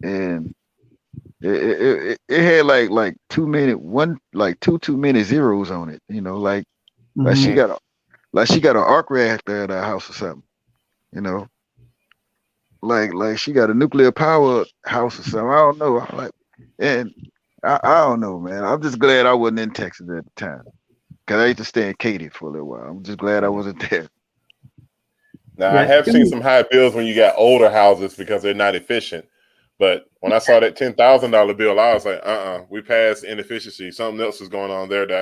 and it had like 2 minute two minute zeros on it. You know, like she got an arc reactor at her house or something. You know, like she got a nuclear power house or something. I don't know. I don't know, man. I'm just glad I wasn't in Texas at the time, because I used to stay in Katy for a little while. I'm just glad I wasn't there. Now, I have seen some high bills when you got older houses because they're not efficient. But when I saw that $10,000 bill, I was like, we passed inefficiency. Something else is going on there that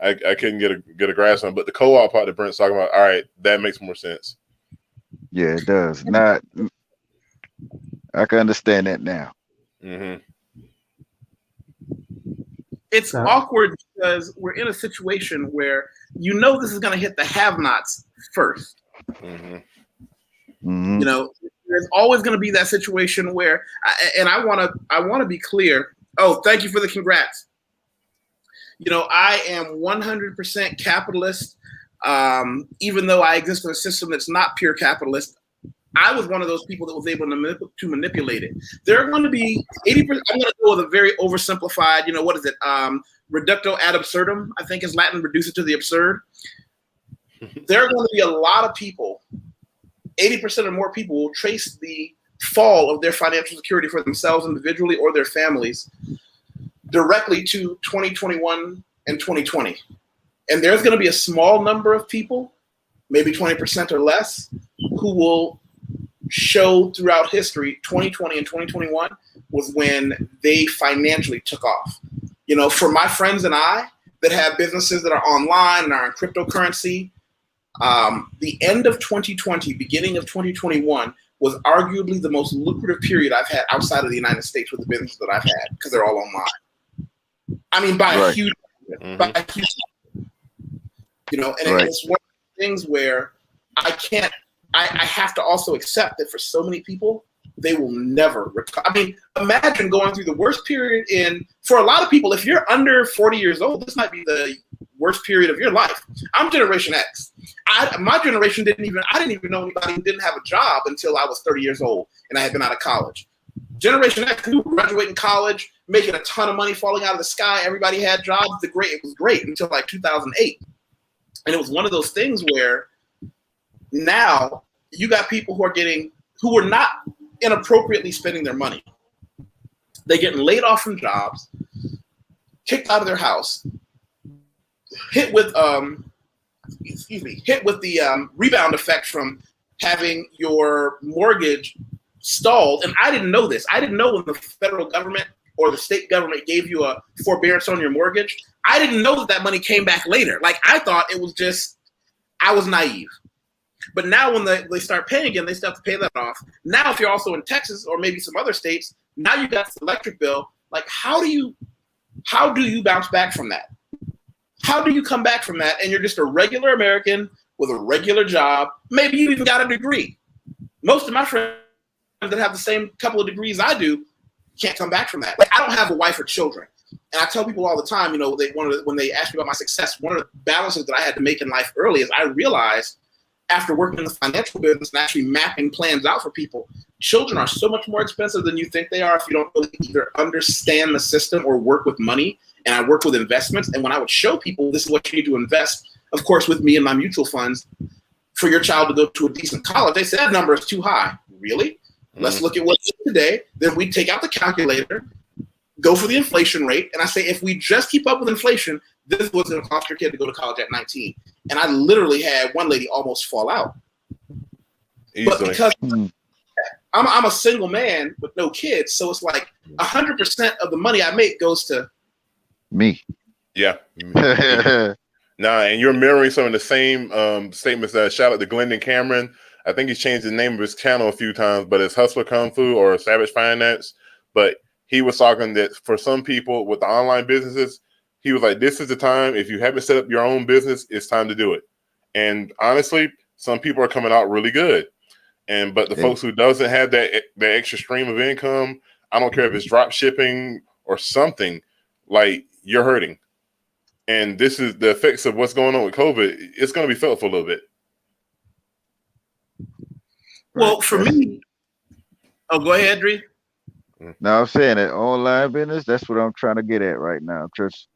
I couldn't get a grasp on. But the co-op part that Brent's talking about, all right, that makes more sense. Yeah, it does. I can understand that now. Mm-hmm. It's awkward because we're in a situation where this is going to hit the have-nots first. Mm-hmm. Mm-hmm. You know, there's always going to be that situation where, I want to be clear. Oh, thank you for the congrats. You know, I am 100% capitalist, even though I exist in a system that's not pure capitalist. I was one of those people that was able to manipulate it. There are going to be 80%. I'm going to go with a very oversimplified, what is it? Reductio ad absurdum, I think is Latin, reduce it to the absurd. There are going to be a lot of people, 80% or more people will trace the fall of their financial security for themselves individually or their families directly to 2021 and 2020. And there's going to be a small number of people, maybe 20% or less, who will show throughout history 2020 and 2021 was when they financially took off. You know, for my friends and I that have businesses that are online and are in cryptocurrency, the end of 2020, beginning of 2021 was arguably the most lucrative period I've had outside of the United States with the businesses that I've had, because they're all online. I mean, by a huge, you know, and it's one of the things where I have to also accept that for so many people, they will never recover. I mean, imagine going through the worst period for a lot of people, if you're under 40 years old, this might be the worst period of your life. I'm Generation X. My generation I didn't even know anybody who didn't have a job until I was 30 years old and I had been out of college. Generation X, who graduating college, making a ton of money falling out of the sky, everybody had jobs. It was great until like 2008. And it was one of those things where now you got people who are not inappropriately spending their money. They're getting laid off from jobs, kicked out of their house, hit with the rebound effect from having your mortgage stalled. And I didn't know this. I didn't know when the federal government or the state government gave you a forbearance on your mortgage. I didn't know that money came back later. Like, I thought it was just, I was naive. But now when they start paying again, they still have to pay that off. Now, if you're also in Texas or maybe some other states, now you got this electric bill. Like, how do you bounce back from that? How do you come back from that? And you're just a regular American with a regular job. Maybe you even got a degree. Most of my friends that have the same couple of degrees I do can't come back from that. Like, I don't have a wife or children. And I tell people all the time, you know, when they ask me about my success, one of the balances that I had to make in life early is I realized, after working in the financial business and actually mapping plans out for people, children are so much more expensive than you think they are if you don't really either understand the system or work with money. And I work with investments. And when I would show people, this is what you need to invest, of course, with me and my mutual funds, for your child to go to a decent college, they said that number is too high. Really? Let's look at what it is today. Then we take out the calculator, go for the inflation rate. And I say, if we just keep up with inflation, this is what's going to cost your kid to go to college at 19. And I literally had one lady almost fall out. Easily. But because I'm a single man with no kids, so it's like 100% of the money I make goes to me. Yeah. Nah, and you're mirroring some of the same statements. Shout out to Glendon Cameron. I think he's changed the name of his channel a few times, but it's Hustler Kung Fu or Savage Finance. But he was talking that for some people with the online businesses, he was like, this is the time. If you haven't set up your own business, it's time to do it. And honestly, some people are coming out really good. But the folks who doesn't have that extra stream of income, I don't care if it's drop shipping or something, like, you're hurting. And this is the effects of what's going on with COVID. It's going to be felt for a little bit. Well, for me, oh, go ahead, Dre. No, I'm saying that online business, that's what I'm trying to get at right now. Just,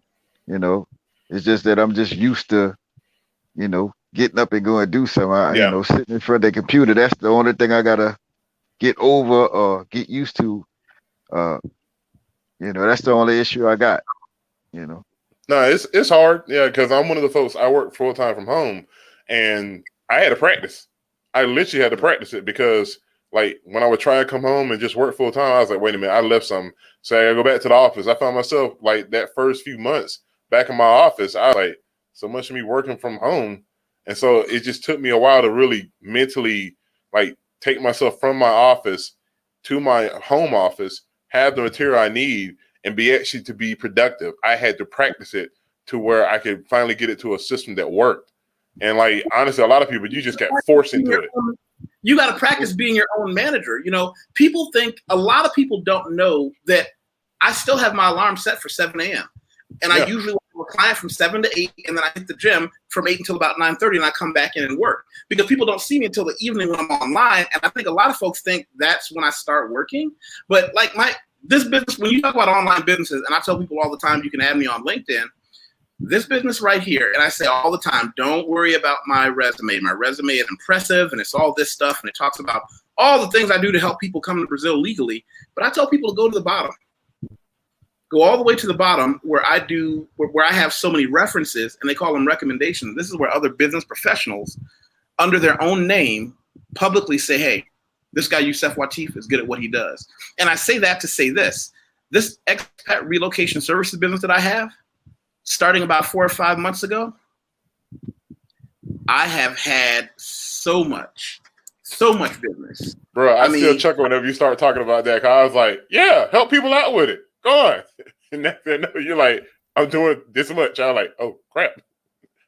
it's just that I'm just used to, getting up and going to do something. Sitting in front of the computer, that's the only thing I got to get over or get used to. That's the only issue I got, No, it's hard. Yeah, because I'm one of the folks, I work full time from home, and I had to practice. I literally had to practice it because, like, when I would try to come home and just work full time, I was like, wait a minute, I left something. So I go back to the office. I found myself, like, that first few months back in my office, I was like, so much of me working from home. And so it just took me a while to really mentally, like, take myself from my office to my home office, have the material I need, and be actually to be productive. I had to practice it to where I could finally get it to a system that worked. And, like, honestly, a lot of people, you just got forced into it. You got to practice being your own manager. People think, a lot of people don't know that I still have my alarm set for 7 a.m. And I usually work with a client from 7 to 8, and then I hit the gym from 8 until about 9:30, and I come back in and work. Because people don't see me until the evening when I'm online, and I think a lot of folks think that's when I start working. But, like, this business, when you talk about online businesses, and I tell people all the time, you can add me on LinkedIn, this business right here, and I say all the time, don't worry about my resume. My resume is impressive, and it's all this stuff, and it talks about all the things I do to help people come to Brazil legally. But I tell people to go to the bottom. Go all the way to the bottom where I have so many references, and they call them recommendations. This is where other business professionals, under their own name, publicly say, hey, this guy YusefWateef is good at what he does. And I say that to say this expat relocation services business that I have, starting about 4 or 5 months ago, I have had so much business. Bro, I still chuckle whenever you start talking about that. Cause I was like, yeah, help people out with it. Go on. And next thing you know, you're like, I'm doing this much. I'm like, oh, crap.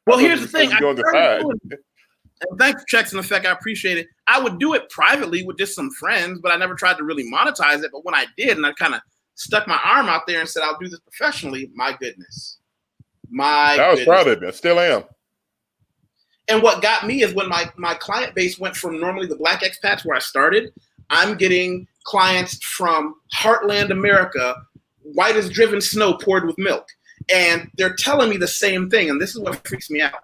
Well, here's the thing. And thanks for checks in effect. I appreciate it. I would do it privately with just some friends, but I never tried to really monetize it. But when I did, and I kind of stuck my arm out there and said, I'll do this professionally, my goodness. I was proud of it. I still am. And what got me is when my client base went from normally the Black expats where I started, I'm getting clients from Heartland America, white as driven snow poured with milk. And they're telling me the same thing. And this is what freaks me out.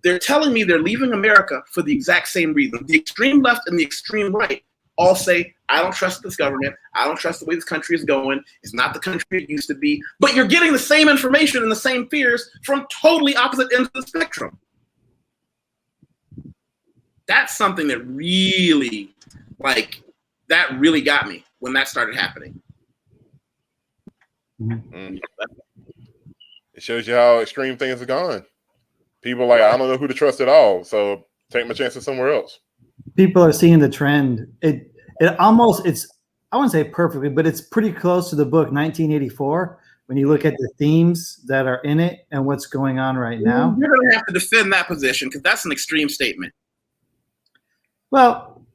They're telling me they're leaving America for the exact same reason. The extreme left and the extreme right all say, I don't trust this government. I don't trust the way this country is going. It's not the country it used to be. But you're getting the same information and the same fears from totally opposite ends of the spectrum. That's something that really, got me when that started happening. Mm-hmm. It shows you how extreme things have gone. People are like, I don't know who to trust at all, so take my chances somewhere else. People are seeing the trend. It almost, I wouldn't say perfectly, but it's pretty close to the book 1984 when you look at the themes that are in it and what's going on right now. You're going to have to defend that position because that's an extreme statement. Well,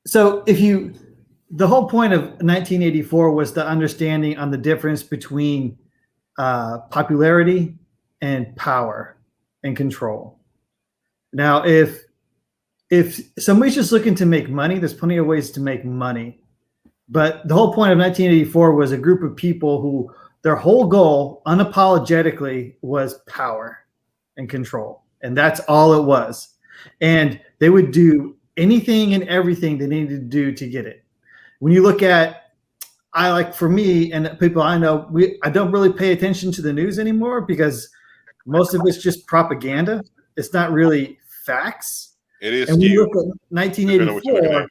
so the whole point of 1984 was the understanding on the difference between popularity and power and control. Now, if somebody's just looking to make money, there's plenty of ways to make money. But the whole point of 1984 was a group of people who their whole goal unapologetically was power and control. And that's all it was. And they would do anything and everything they needed to do to get it. When you look at, for me and people I know, I don't really pay attention to the news anymore because most of it's just propaganda. It's not really facts. It is. And when you look at 1984,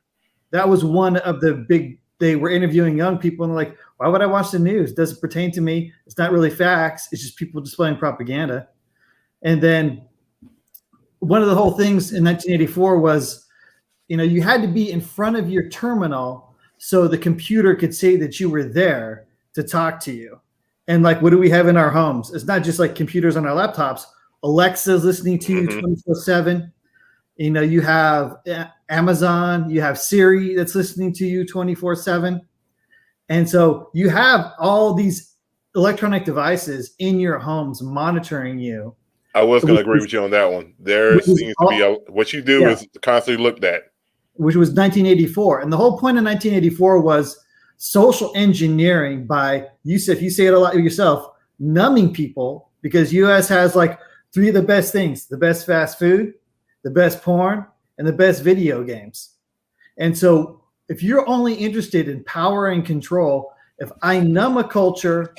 that was one of the big, they were interviewing young people and like, why would I watch the news? It doesn't pertain to me. It's not really facts. It's just people displaying propaganda. And then one of the whole things in 1984 was you had to be in front of your terminal so the computer could say that you were there to talk to you. And like, what do we have in our homes? It's not just like computers on our laptops. Alexa's listening to you 24/7. You have Amazon, you have Siri that's listening to you 24/7. And so you have all these electronic devices in your homes monitoring you. I was going to agree with you on that one. There seems to be what you do is constantly looked at. Which was 1984. And the whole point of 1984 was social engineering by Yusef, you say it a lot yourself, numbing people, because US has like 3 of the best things: the best fast food, the best porn, and the best video games. And so if you're only interested in power and control, if I numb a culture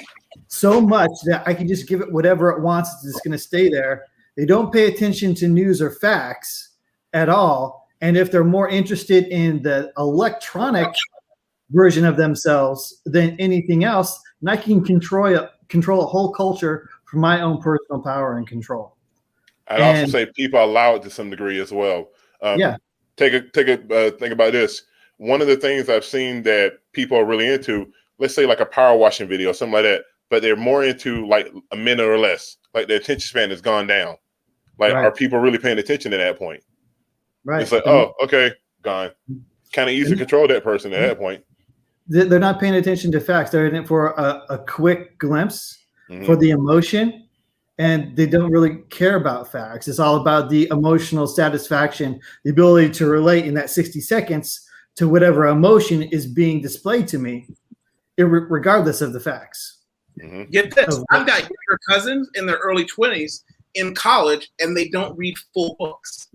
so much that I can just give it whatever it wants, it's just going to stay there. They don't pay attention to news or facts at all. And if they're more interested in the electronic version of themselves than anything else, then I can control a whole culture for my own personal power and control. I'd also say people allow it to some degree as well. Take a think about this. One of the things I've seen that people are really into, let's say like a power washing video, something like that, but they're more into like a minute or less. Like the attention span has gone down. Like, are people really paying attention at that point? Right. It's like, oh, okay, gone. Kind of easy to control that person at that point. They're not paying attention to facts. They're in it for a quick glimpse, for the emotion, and they don't really care about facts. It's all about the emotional satisfaction, the ability to relate in that 60 seconds to whatever emotion is being displayed to me, regardless of the facts. Get this. I've got younger cousins in their early 20s in college, and they don't read full books.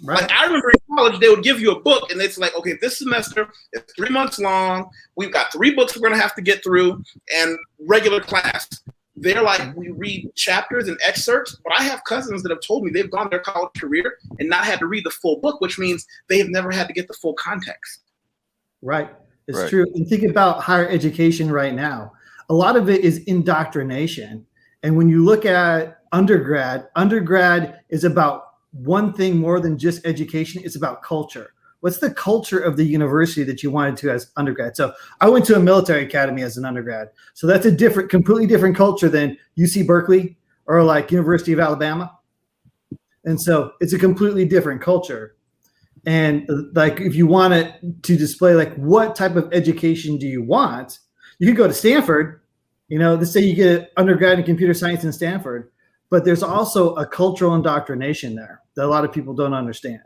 Right. Like I remember in college, they would give you a book, and it's like, okay, this semester it's 3 months long. We've got 3 books we're going to have to get through, and regular class. They're like, we read chapters and excerpts, but I have cousins that have told me they've gone their college career and not had to read the full book, which means they have never had to get the full context. Right. It's true. And think about higher education right now. A lot of it is indoctrination. And when you look at undergrad is about one thing more than just education. It's about culture. What's the culture of the university that you wanted to as undergrad? So I went to a military academy as an undergrad. So that's a completely different culture than UC Berkeley or like University of Alabama. And so it's a completely different culture. And like, if you want it to display like what type of education do you want, you could go to Stanford, let's say you get undergrad in computer science in Stanford, but there's also a cultural indoctrination there that a lot of people don't understand.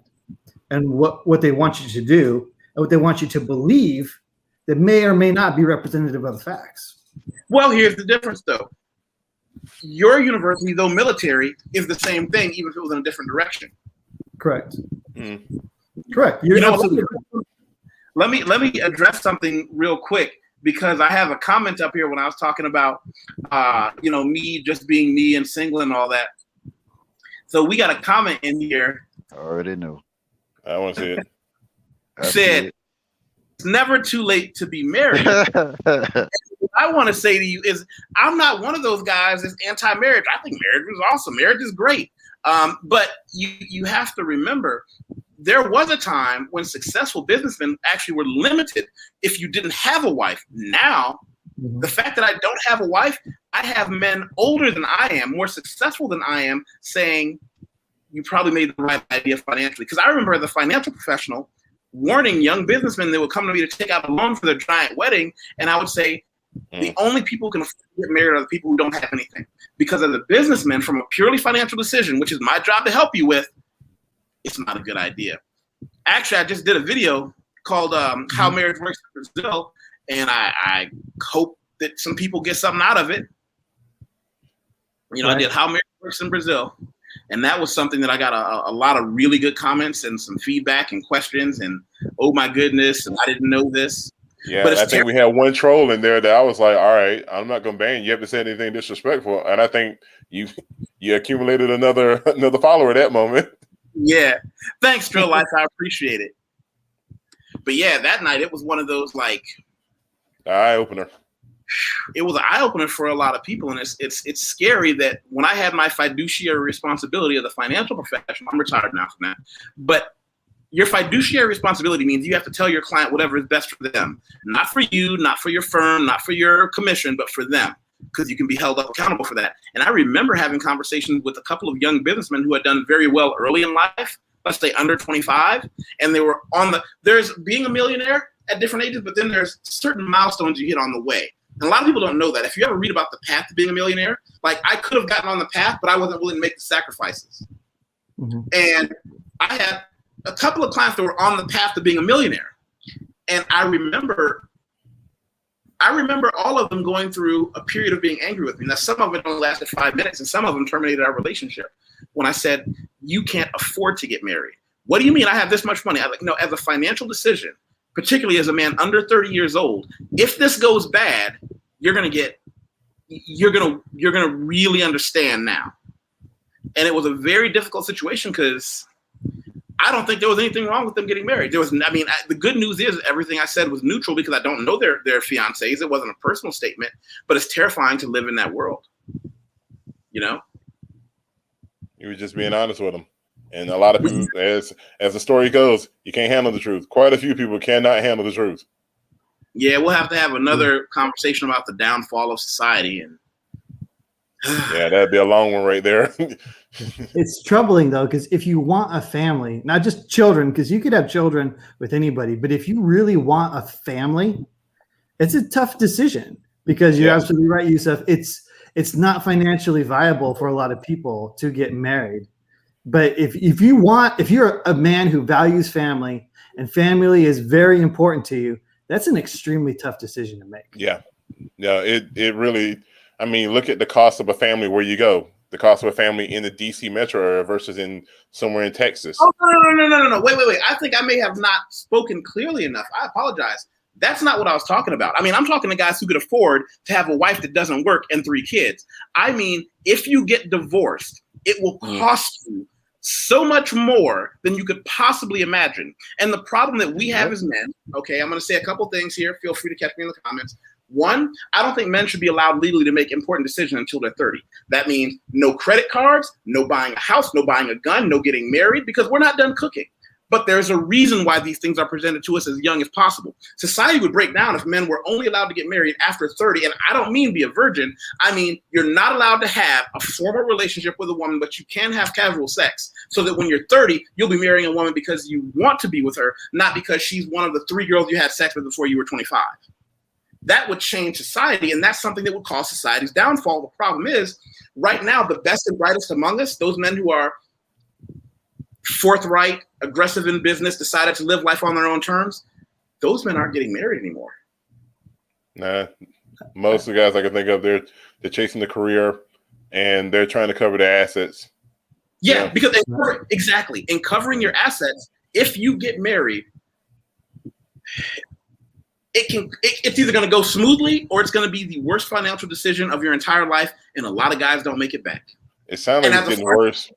And what they want you to do and what they want you to believe that may or may not be representative of the facts. Well, here's the difference, though. Your university, though military, is the same thing, even if it was in a different direction. Correct. Correct. You're absolutely correct. Let me address something real quick, because I have a comment up here when I was talking about, me just being me and single and all that. So we got a comment in here. I already know. I want to see it. Said, it's never too late to be married. What I want to say to you is, I'm not one of those guys that's anti-marriage. I think marriage is awesome. Marriage is great. But you have to remember, there was a time when successful businessmen actually were limited if you didn't have a wife. Now, the fact that I don't have a wife, I have men older than I am, more successful than I am, saying, you probably made the right idea financially. Because I remember as a financial professional warning young businessmen that would come to me to take out a loan for their giant wedding. And I would say, the only people who can afford to get married are the people who don't have anything. Because as a businessman, from a purely financial decision, which is my job to help you with, it's not a good idea. Actually, I just did a video called How Marriage Works in Brazil. And I hope that some people get something out of it. I did How Marriage Works in Brazil. And that was something that I got a lot of really good comments and some feedback and questions. And, oh, my goodness, and I didn't know this. Yeah, but I think we had one troll in there that I was like, all right, I'm not going to ban you. You haven't said anything disrespectful. And I think you accumulated another follower at that moment. Yeah. Thanks, Drill Life. I appreciate it. But, yeah, that night it was one of those, like, eye-opener. It was an eye-opener for a lot of people, and it's scary that when I had my fiduciary responsibility of the financial profession, I'm retired now from that, but your fiduciary responsibility means you have to tell your client whatever is best for them, not for you, not for your firm, not for your commission, but for them, because you can be held up accountable for that. And I remember having conversations with a couple of young businessmen who had done very well early in life, let's say under 25, and they were there's being a millionaire at different ages, but then there's certain milestones you hit on the way. And a lot of people don't know that. If you ever read about the path to being a millionaire, like I could have gotten on the path, but I wasn't willing to make the sacrifices. Mm-hmm. And I had a couple of clients that were on the path to being a millionaire. And I remember all of them going through a period of being angry with me. Now, some of it only lasted 5 minutes, and some of them terminated our relationship when I said, you can't afford to get married. What do you mean I have this much money? I was like, no, as a financial decision, particularly as a man under 30 years old, if this goes bad, you're gonna really understand now. And it was a very difficult situation because I don't think there was anything wrong with them getting married. The good news is everything I said was neutral because I don't know their fiancés. It wasn't a personal statement, but it's terrifying to live in that world. You know? You were just being honest with them. And a lot of people, as the story goes, you can't handle the truth. Quite a few people cannot handle the truth. Yeah, we'll have to have another conversation about the downfall of society. And yeah, that'd be a long one right there. It's troubling though, because if you want a family, not just children, because you could have children with anybody, but if you really want a family, it's a tough decision because you're absolutely right, Yusef. It's not financially viable for a lot of people to get married. But if you're a man who values family and family is very important to you, that's an extremely tough decision to make. Yeah. Yeah, it really, I mean, look at the cost of a family where you go. The cost of a family in the DC metro area versus in somewhere in Texas. Oh, no. Wait. I think I may have not spoken clearly enough. I apologize. That's not what I was talking about. I mean, I'm talking to guys who could afford to have a wife that doesn't work and 3 kids. I mean, if you get divorced, it will cost you so much more than you could possibly imagine. And the problem that we have as men, okay, I'm going to say a couple things here. Feel free to catch me in the comments. One, I don't think men should be allowed legally to make important decisions until they're 30. That means no credit cards, no buying a house, no buying a gun, no getting married, because we're not done cooking. But there's a reason why these things are presented to us as young as possible. Society would break down if men were only allowed to get married after 30. And I don't mean be a virgin. I mean, you're not allowed to have a formal relationship with a woman, but you can have casual sex. So that when you're 30, you'll be marrying a woman because you want to be with her, not because she's one of the 3 girls you had sex with before you were 25. That would change society, and that's something that would cause society's downfall. The problem is, right now, the best and brightest among us, those men who are forthright, aggressive in business, decided to live life on their own terms, those men aren't getting married anymore. Nah, most of the guys I can think of, they're chasing the career, and they're trying to cover their assets. Yeah, because exactly, in covering your assets, if you get married, it's either going to go smoothly or it's going to be the worst financial decision of your entire life, and a lot of guys don't make it back. It sounds like it's getting worse.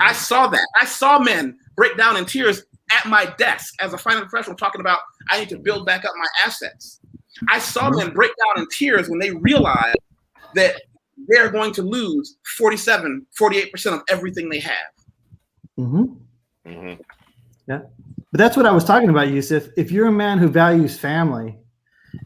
I saw that. I saw men break down in tears at my desk as a finance professional talking about, I need to build back up my assets. I saw men break down in tears when they realized that they're going to lose 47, 48% of everything they have. Mm-hmm. Mm-hmm. Yeah. But that's what I was talking about, Yusef. If you're a man who values family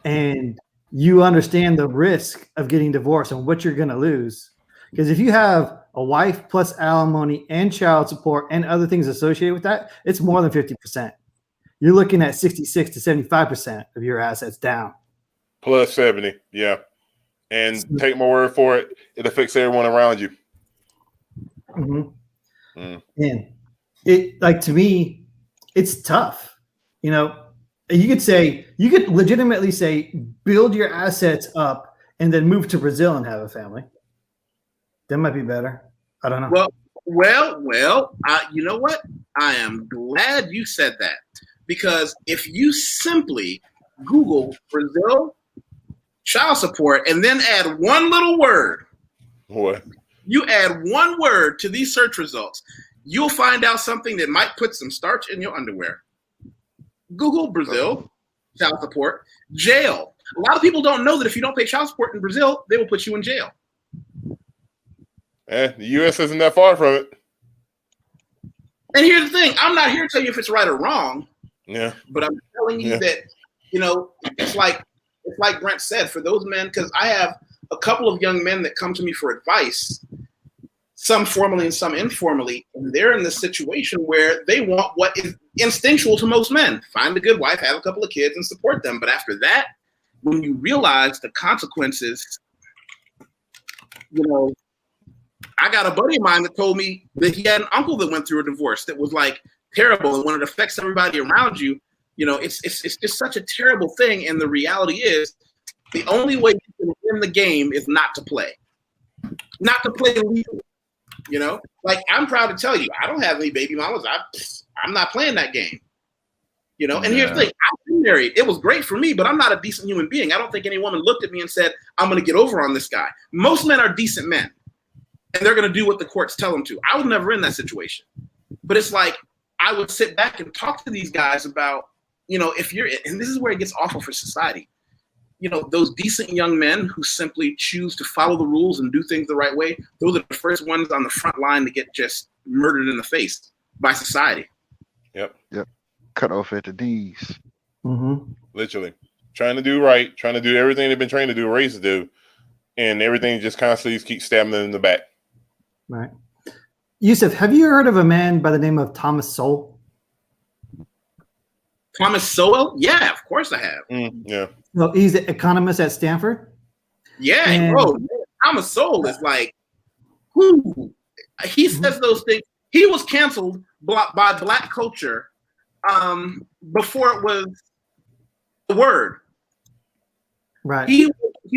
and you understand the risk of getting divorced and what you're going to lose, because if you have a wife plus alimony and child support and other things associated with that, it's more than 50%. You're looking at 66 to 75% of your assets down. Plus 70, yeah. And take my word for it, it affects everyone around you. Mm-hmm. And it, like, to me, it's tough. You know, you could legitimately say, build your assets up and then move to Brazil and have a family. That might be better. I don't know. Well, you know what? I am glad you said that, because if you simply Google Brazil child support and then add one little word, what? You add one word to these search results, you'll find out something that might put some starch in your underwear. Google Brazil child support, jail. A lot of people don't know that if you don't pay child support in Brazil, they will put you in jail. The U.S. isn't that far from it. And here's the thing: I'm not here to tell you if it's right or wrong. Yeah. But I'm telling you that, it's like Brent said, for those men, because I have a couple of young men that come to me for advice, some formally and some informally, and they're in this situation where they want what is instinctual to most men: find a good wife, have a couple of kids, and support them. But after that, when you realize the consequences, I got a buddy of mine that told me that he had an uncle that went through a divorce that was like terrible, and when it affects everybody around you, it's just such a terrible thing. And the reality is, the only way you can win the game is not to play legally. Like, I'm proud to tell you, I don't have any baby mamas. I'm not playing that game. And here's the thing: I've been married. It was great for me, but I'm not a decent human being. I don't think any woman looked at me and said, "I'm going to get over on this guy." Most men are decent men, and they're going to do what the courts tell them to. I was never in that situation, but it's like I would sit back and talk to these guys about, if you're, and this is where it gets awful for society. Those decent young men who simply choose to follow the rules and do things the right way, those are the first ones on the front line to get just murdered in the face by society. Yep. Cut off at the knees. Mm-hmm. Literally. Trying to do right, trying to do everything they've been trained to do, raised to do, and everything just constantly keeps stabbing them in the back. Right. Yusef, have you heard of a man by the name of Thomas Sowell? Thomas Sowell? Yeah, of course I have. Yeah. Well, he's an economist at Stanford. Yeah, And bro. Thomas Sowell is like, he says those things. He was canceled by Black culture before it was the word. Right. He's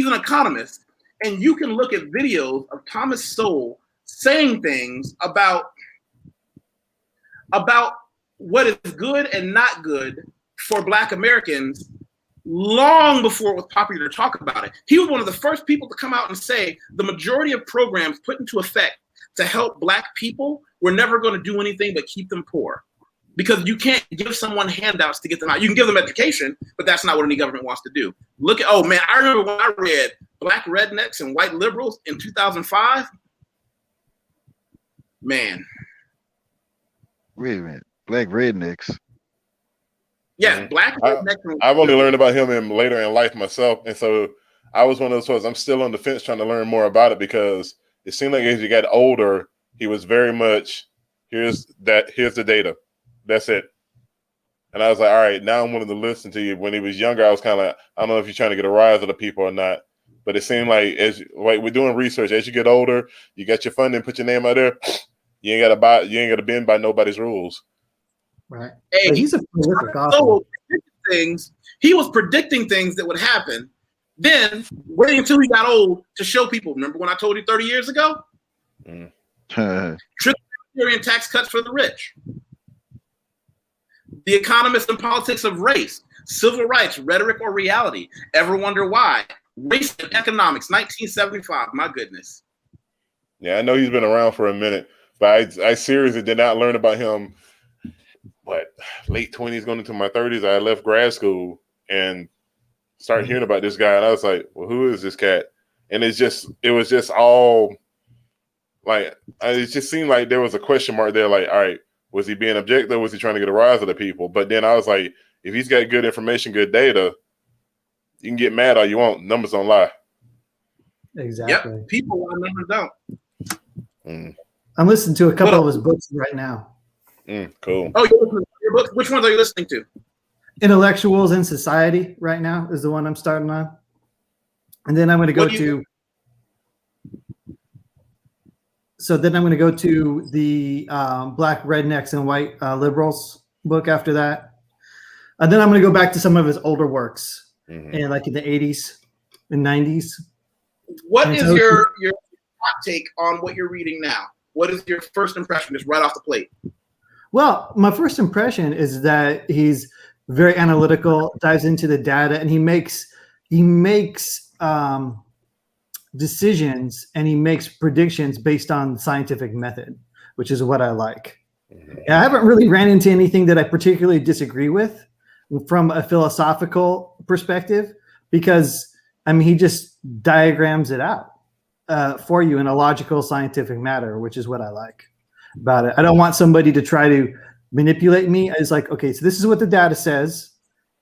an economist, and you can look at videos of Thomas Sowell saying things about what is good and not good for Black Americans long before it was popular to talk about it. He was one of the first people to come out and say the majority of programs put into effect to help Black people were never going to do anything but keep them poor. Because you can't give someone handouts to get them out. You can give them education, but that's not what any government wants to do. I remember when I read Black Rednecks and White Liberals in 2005. Man. Wait a minute. Black rednecks. Yeah, Black Rednecks. I've only learned about him later in life myself. And so I was one of those folks, I'm still on the fence trying to learn more about it, because it seemed like as you got older, he was very much, here's the data. That's it. And I was like, all right, now I'm willing to listen to you. When he was younger, I was kind of like, I don't know if you're trying to get a rise of the people or not. But it seemed like we're doing research. As you get older, you got your funding, put your name out there. You ain't got to bend by nobody's rules. Right. Hey, but he's a prolific author. He was predicting things that would happen. Then waiting until he got old to show people. Remember when I told you 30 years ago? Trickle and tax cuts for the rich. The Economist and Politics of Race, Civil Rights, Rhetoric or Reality. Ever wonder why? Race and Economics, 1975. My goodness. Yeah, I know he's been around for a minute, but I seriously did not learn about him. Late 20s, going into my 30s, I left grad school and started hearing about this guy, and I was like, well, who is this cat? And it was just all like, it just seemed like there was a question mark there. Like, all right, was he being objective? Was he trying to get a rise of the people? But then I was like, if he's got good information, good data, you can get mad all you want. Numbers don't lie. Exactly. Yep. People lie, numbers don't. I'm listening to a couple of his books right now. Cool. Oh, you're listening to your books? Which ones are you listening to? Intellectuals in Society right now is the one I'm starting on. And then I'm going to go to... So then I'm going to go to the Black Rednecks and White Liberals book after that. And then I'm going to go back to some of his older works, and like in the 80s and 90s. What is your hot take on what you're reading now? What is your first impression, just right off the plate? Well, my first impression is that he's very analytical, dives into the data, and he makes decisions and he makes predictions based on scientific method, which is what I like. I haven't really ran into anything that I particularly disagree with from a philosophical perspective, because I mean, he just diagrams it out for you in a logical scientific manner, which is what I like. about it. I don't want somebody to try to manipulate me. It's like, okay, so this is what the data says.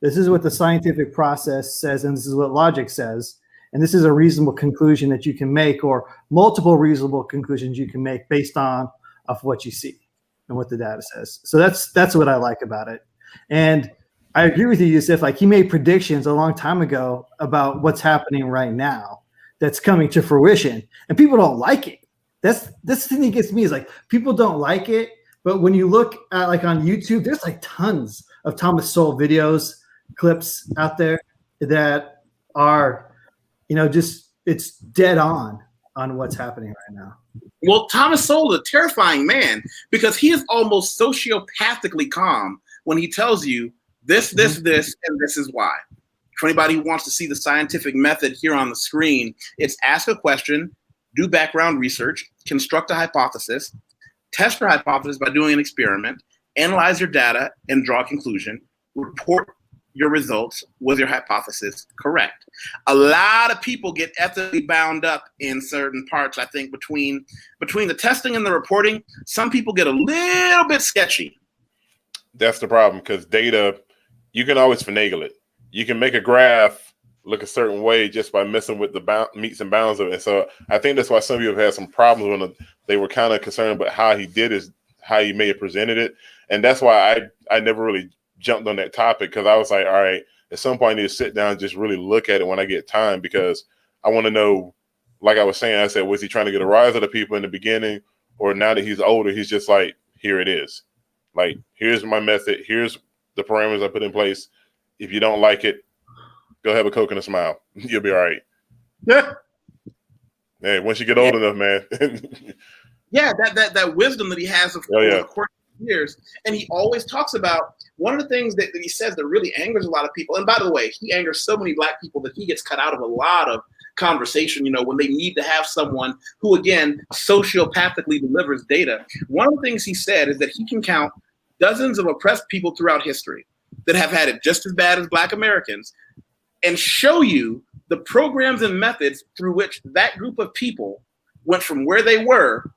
This is what the scientific process says, and this is what logic says. And this is a reasonable conclusion that you can make, or multiple reasonable conclusions you can make based on of what you see and what the data says. So that's what I like about it. And I agree with you, Yusef. Like, he made predictions a long time ago about what's happening right now that's coming to fruition, and people don't like it. That's the thing that gets me, is like, people don't like it. But when you look at, like, on YouTube, there's like tons of Thomas Sowell videos, clips out there that are, just, it's dead on what's happening right now. Well, Thomas Sowell is a terrifying man, because he is almost sociopathically calm when he tells you this, and this is why. For anybody who wants to see the scientific method here on the screen, it's ask a question, do background research, construct a hypothesis, test your hypothesis by doing an experiment, analyze your data and draw a conclusion, report your results. Was your hypothesis correct? A lot of people get ethically bound up in certain parts. I think between the testing and the reporting, some people get a little bit sketchy. That's the problem, because data, you can always finagle it. You can make a graph look a certain way just by messing with the meets and bounds of it. And so I think that's why some people have had some problems when they were kind of concerned about how he did it, how he may have presented it. And that's why I never really jumped on that topic, because I was like, all right, at some point I need to sit down and just really look at it when I get time, because I want to know, like I was saying, I said, was he trying to get a rise of the people in the beginning, or now that he's older, he's just like, here it is. Like, here's my method. Here's the parameters I put in place. If you don't like it, go have a Coke and a smile. You'll be all right. Yeah. Hey, once you get old enough, man. Yeah, that wisdom that he has over the course of years. And he always talks about, one of the things that he says that really angers a lot of people, and by the way, he angers so many Black people that he gets cut out of a lot of conversation, when they need to have someone who, again, sociopathically delivers data. One of the things he said is that he can count dozens of oppressed people throughout history that have had it just as bad as Black Americans, and show you the programs and methods through which that group of people went from where they were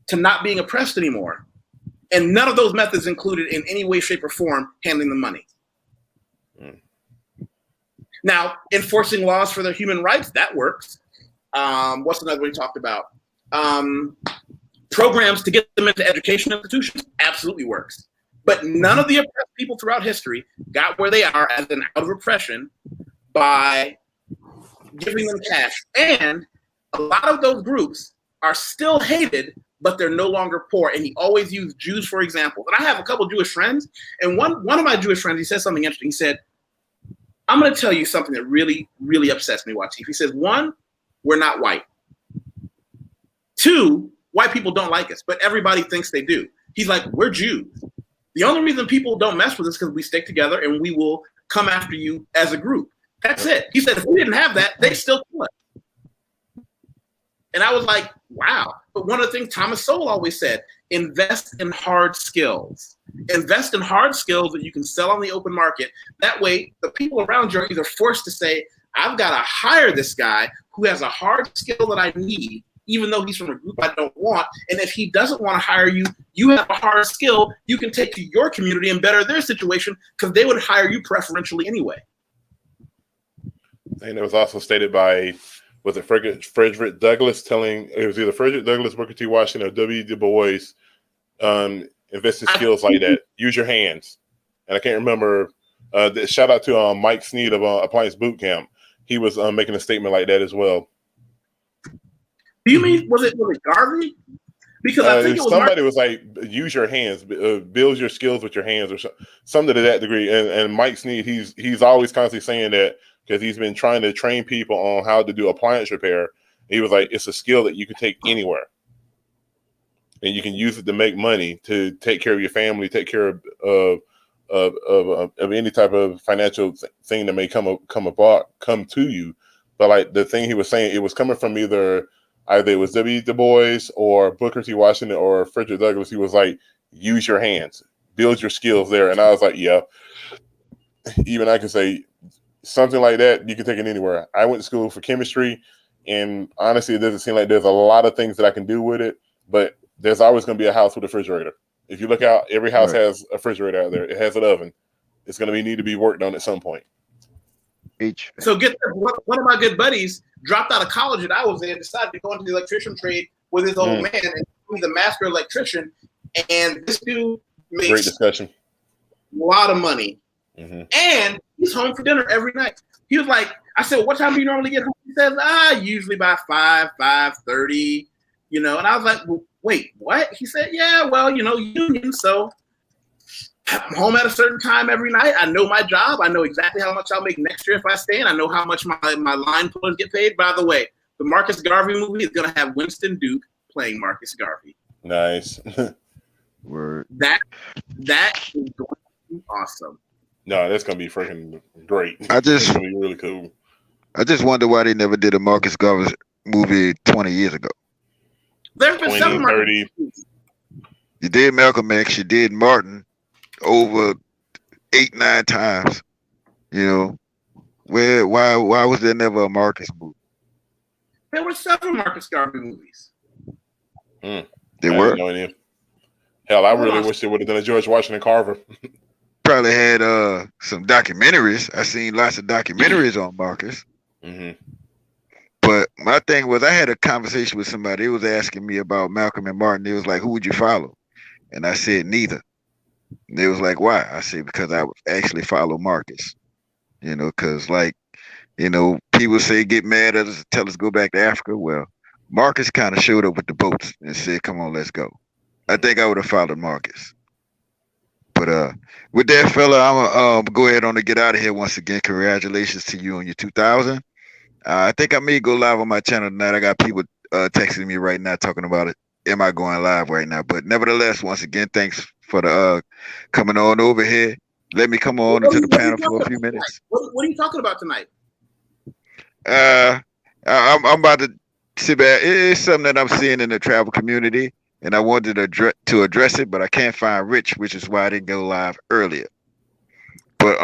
to not being oppressed anymore. And none of those methods included in any way, shape, or form handling the money. Now, enforcing laws for their human rights, that works. What's another one he talked about? Programs to get them into education institutions, absolutely works. But none of the oppressed people throughout history got where they are as an out of oppression by giving them cash. And a lot of those groups are still hated, but they're no longer poor. And he always used Jews, for example. And I have a couple of Jewish friends, and one of my Jewish friends, he said something interesting. He said, I'm going to tell you something that really, really upsets me, Wateef. He says, 1, we're not white. 2, white people don't like us, but everybody thinks they do. He's like, we're Jews. The only reason people don't mess with us is because we stick together and we will come after you as a group. That's it. He said, if we didn't have that, they'd still kill us. And I was like, wow. But one of the things Thomas Sowell always said, invest in hard skills. Invest in hard skills that you can sell on the open market. That way, the people around you are either forced to say, I've got to hire this guy who has a hard skill that I need, even though he's from a group I don't want. And if he doesn't want to hire you, you have a hard skill you can take to your community and better their situation, because they would hire you preferentially anyway. And it was also stated by, was it Frederick Douglass it was either Frederick Douglass, Booker T. Washington, or W. Du Bois, invest in skills like that. Use your hands. And I can't remember, shout out to Mike Sneed of Appliance Bootcamp. He was making a statement like that as well. Do you mean, was it Garvey? Because I think it was somebody was like, use your hands, build your skills with your hands, or something to that degree. And Mike Sneed, he's always constantly saying that, because he's been trying to train people on how to do appliance repair. He was like, it's a skill that you can take anywhere, and you can use it to make money, to take care of your family, take care of any type of financial thing that may come to you. But like the thing he was saying, it was coming from either it was W. Du Bois or Booker T. Washington or Frederick Douglass. He was like, use your hands, build your skills there. And I was like, yeah, even I can say something like that. You can take it anywhere. I went to school for chemistry, and honestly, it doesn't seem like there's a lot of things that I can do with it. But there's always going to be a house with a refrigerator. If you look out, every house has a refrigerator out there. It has an oven. It's going to need to be worked on at some point. So get this, one of my good buddies dropped out of college that I was in, decided to go into the electrician trade with his old man and be the master electrician. And this dude makes great discussion. A lot of money. And he's home for dinner every night. He was like, I said, what time do you normally get home? He says, usually by 5:30, you know. And I was like, well, wait, what? He said, yeah, well, you know, union, so I'm home at a certain time every night. I know my job. I know exactly how much I'll make next year if I stay, and I know how much my line pullers get paid. By the way, the Marcus Garvey movie is going to have Winston Duke playing Marcus Garvey. Nice. Word. That is going to be awesome. No, that's going to be freaking great. It's going to be really cool. I just wonder why they never did a Marcus Garvey movie 20 years ago. There's been 20, 30. You did Malcolm X, you did Martin over 8-9 times. You know, why was there never a Marcus movie? There were several Marcus Garvey movies. They were? No idea. Hell, I really wish they would have done a George Washington Carver. Probably had some documentaries. I seen lots of documentaries on Marcus. But my thing was, I had a conversation with somebody. They was asking me about Malcolm and Martin. They was like, who would you follow? And I said, neither. And they was like, why? I said, because I would actually follow Marcus. You know, because like, you know, people say get mad at us, tell us go back to Africa. Well, Marcus kind of showed up with the boats and said, come on, let's go. I think I would have followed Marcus. But with that, fella, I'm going to go ahead on and get out of here once again. Congratulations to you on your 2000. I think I may go live on my channel tonight. I got people texting me right now talking about it. Am I going live right now? But nevertheless, once again, thanks for the coming on over here. Let me come on into the panel for a few minutes. What are you talking about tonight? I'm about to sit back. It's something that I'm seeing in the travel community, and I wanted to address it, but I can't find Rich, which is why I didn't go live earlier. But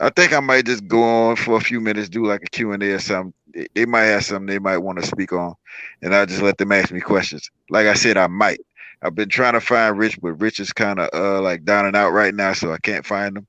I think I might just go on for a few minutes, do like a Q&A or something. They might have something they might want to speak on, and I'll just let them ask me questions. Like I said, I might. I've been trying to find Rich, but Rich is kind of like down and out right now, so I can't find him.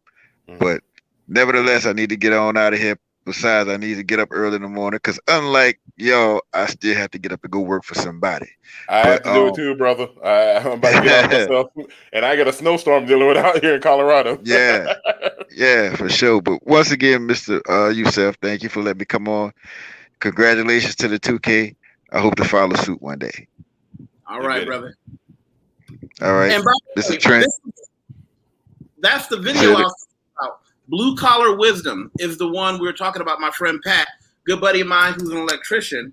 But nevertheless, I need to get on out of here. Besides, I need to get up early in the morning because unlike y'all, I still have to get up and go work for somebody. I have to do it too, brother. I'm about to get off myself, and I got a snowstorm dealing with out here in Colorado. Yeah, for sure. But once again, Mr. Yusef, thank you for letting me come on. Congratulations to the 2K. I hope to follow suit one day. All right, brother. All right. And by this the way, is Trent. That's the video I was talking about. Blue Collar Wisdom is the one we were talking about. My friend Pat, good buddy of mine who's an electrician,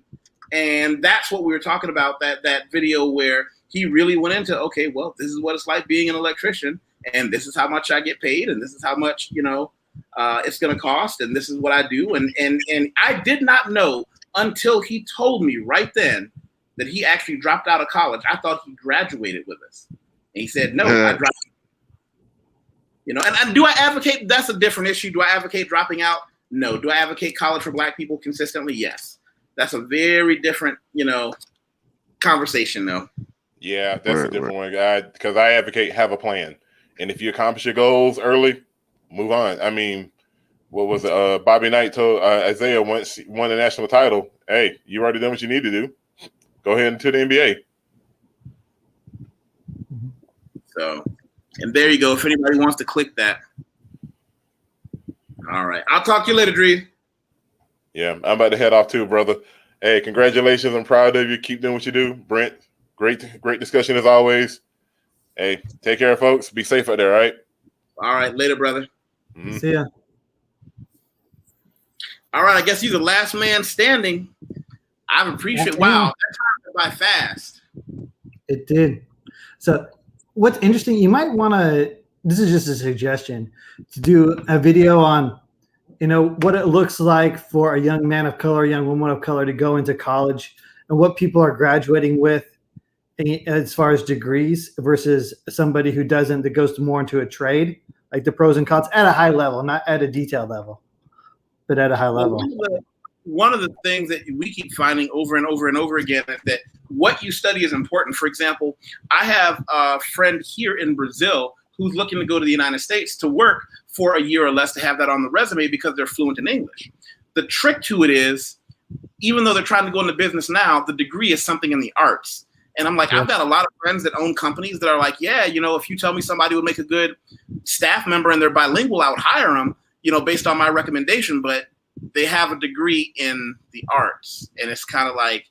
and that's what we were talking about. That video where he really went into, okay, well, this is what it's like being an electrician, and this is how much I get paid, and this is how much it's going to cost, and this is what I do, and I did not know until he told me right then that he actually dropped out of college. I thought he graduated with us, and he said no, I dropped. And do I advocate? That's a different issue. Do I advocate dropping out? No. Do I advocate college for Black people consistently? Yes. That's a very different, conversation, though. Yeah, that's a different one, guy. Because I advocate have a plan, and if you accomplish your goals early, move on. I mean, what was it? Bobby Knight told Isaiah once he won the national title. Hey, you already done what you need to do. Go ahead into the NBA. So. And there you go. If anybody wants to click that. All right. I'll talk to you later, Dree. Yeah, I'm about to head off too, brother. Hey, congratulations. I'm proud of you. Keep doing what you do. Brent, great discussion as always. Hey, take care, folks. Be safe out there, all right? All right. Later, brother. See ya. All right. I guess you're the last man standing. I appreciate it. Wow. That time went by fast. It did. So what's interesting, you might want to, this is just a suggestion, to do a video on, what it looks like for a young man of color, young woman of color to go into college and what people are graduating with as far as degrees versus somebody who doesn't, that goes more into a trade, like the pros and cons at a high level, not at a detailed level, but at a high level. One of the things that we keep finding over and over and over again is that what you study is important. For example, I have a friend here in Brazil who's looking to go to the United States to work for a year or less to have that on the resume because they're fluent in English. The trick to it is, even though they're trying to go into business now, the degree is something in the arts. And I'm like, I've got a lot of friends that own companies that are like, yeah, you know, if you tell me somebody would make a good staff member and they're bilingual, I would hire them, you know, based on my recommendation. But they have a degree in the arts. And it's kind of like,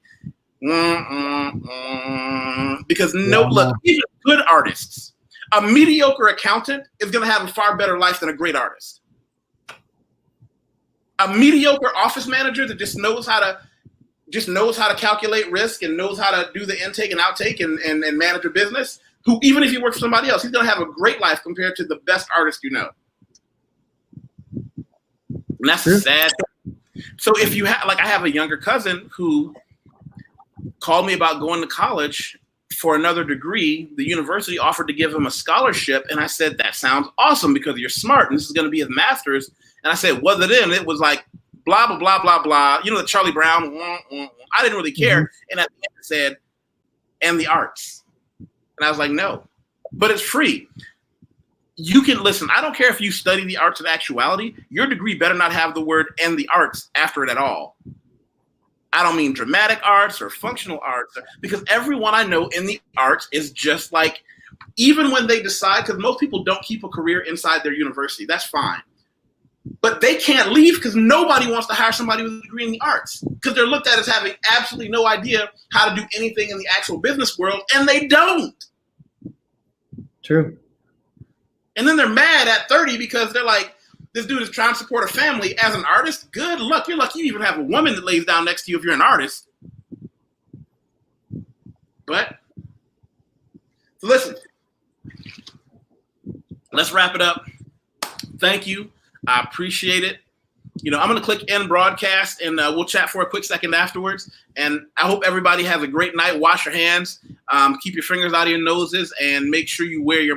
because look, even good artists, a mediocre accountant is going to have a far better life than a great artist. A mediocre office manager that just knows how to calculate risk and knows how to do the intake and outtake and manage a business, who, even if he works for somebody else, he's going to have a great life compared to the best artist you know. And that's sad. So if you have, like, I have a younger cousin who called me about going to college for another degree. The university offered to give him a scholarship. And I said, that sounds awesome because you're smart and this is going to be his master's. And I said, was it in? It was like, blah, blah, blah, blah, blah. You know, the Charlie Brown. I didn't really care. Mm-hmm. And at the end it said, and the arts. And I was like, no, but it's free. You can listen. I don't care if you study the arts of actuality. Your degree better not have the word and the arts after it at all. I don't mean dramatic arts or functional arts, because everyone I know in the arts is just like, even when they decide, because most people don't keep a career inside their university. That's fine. But they can't leave because nobody wants to hire somebody with a degree in the arts because they're looked at as having absolutely no idea how to do anything in the actual business world, and they don't. True. And then they're mad at 30 because they're like, this dude is trying to support a family as an artist. Good luck. You're lucky you even have a woman that lays down next to you if you're an artist. But, so listen, let's wrap it up. Thank you. I appreciate it. You know, I'm going to click end broadcast and we'll chat for a quick second afterwards. And I hope everybody has a great night. Wash your hands, keep your fingers out of your noses, and make sure you wear your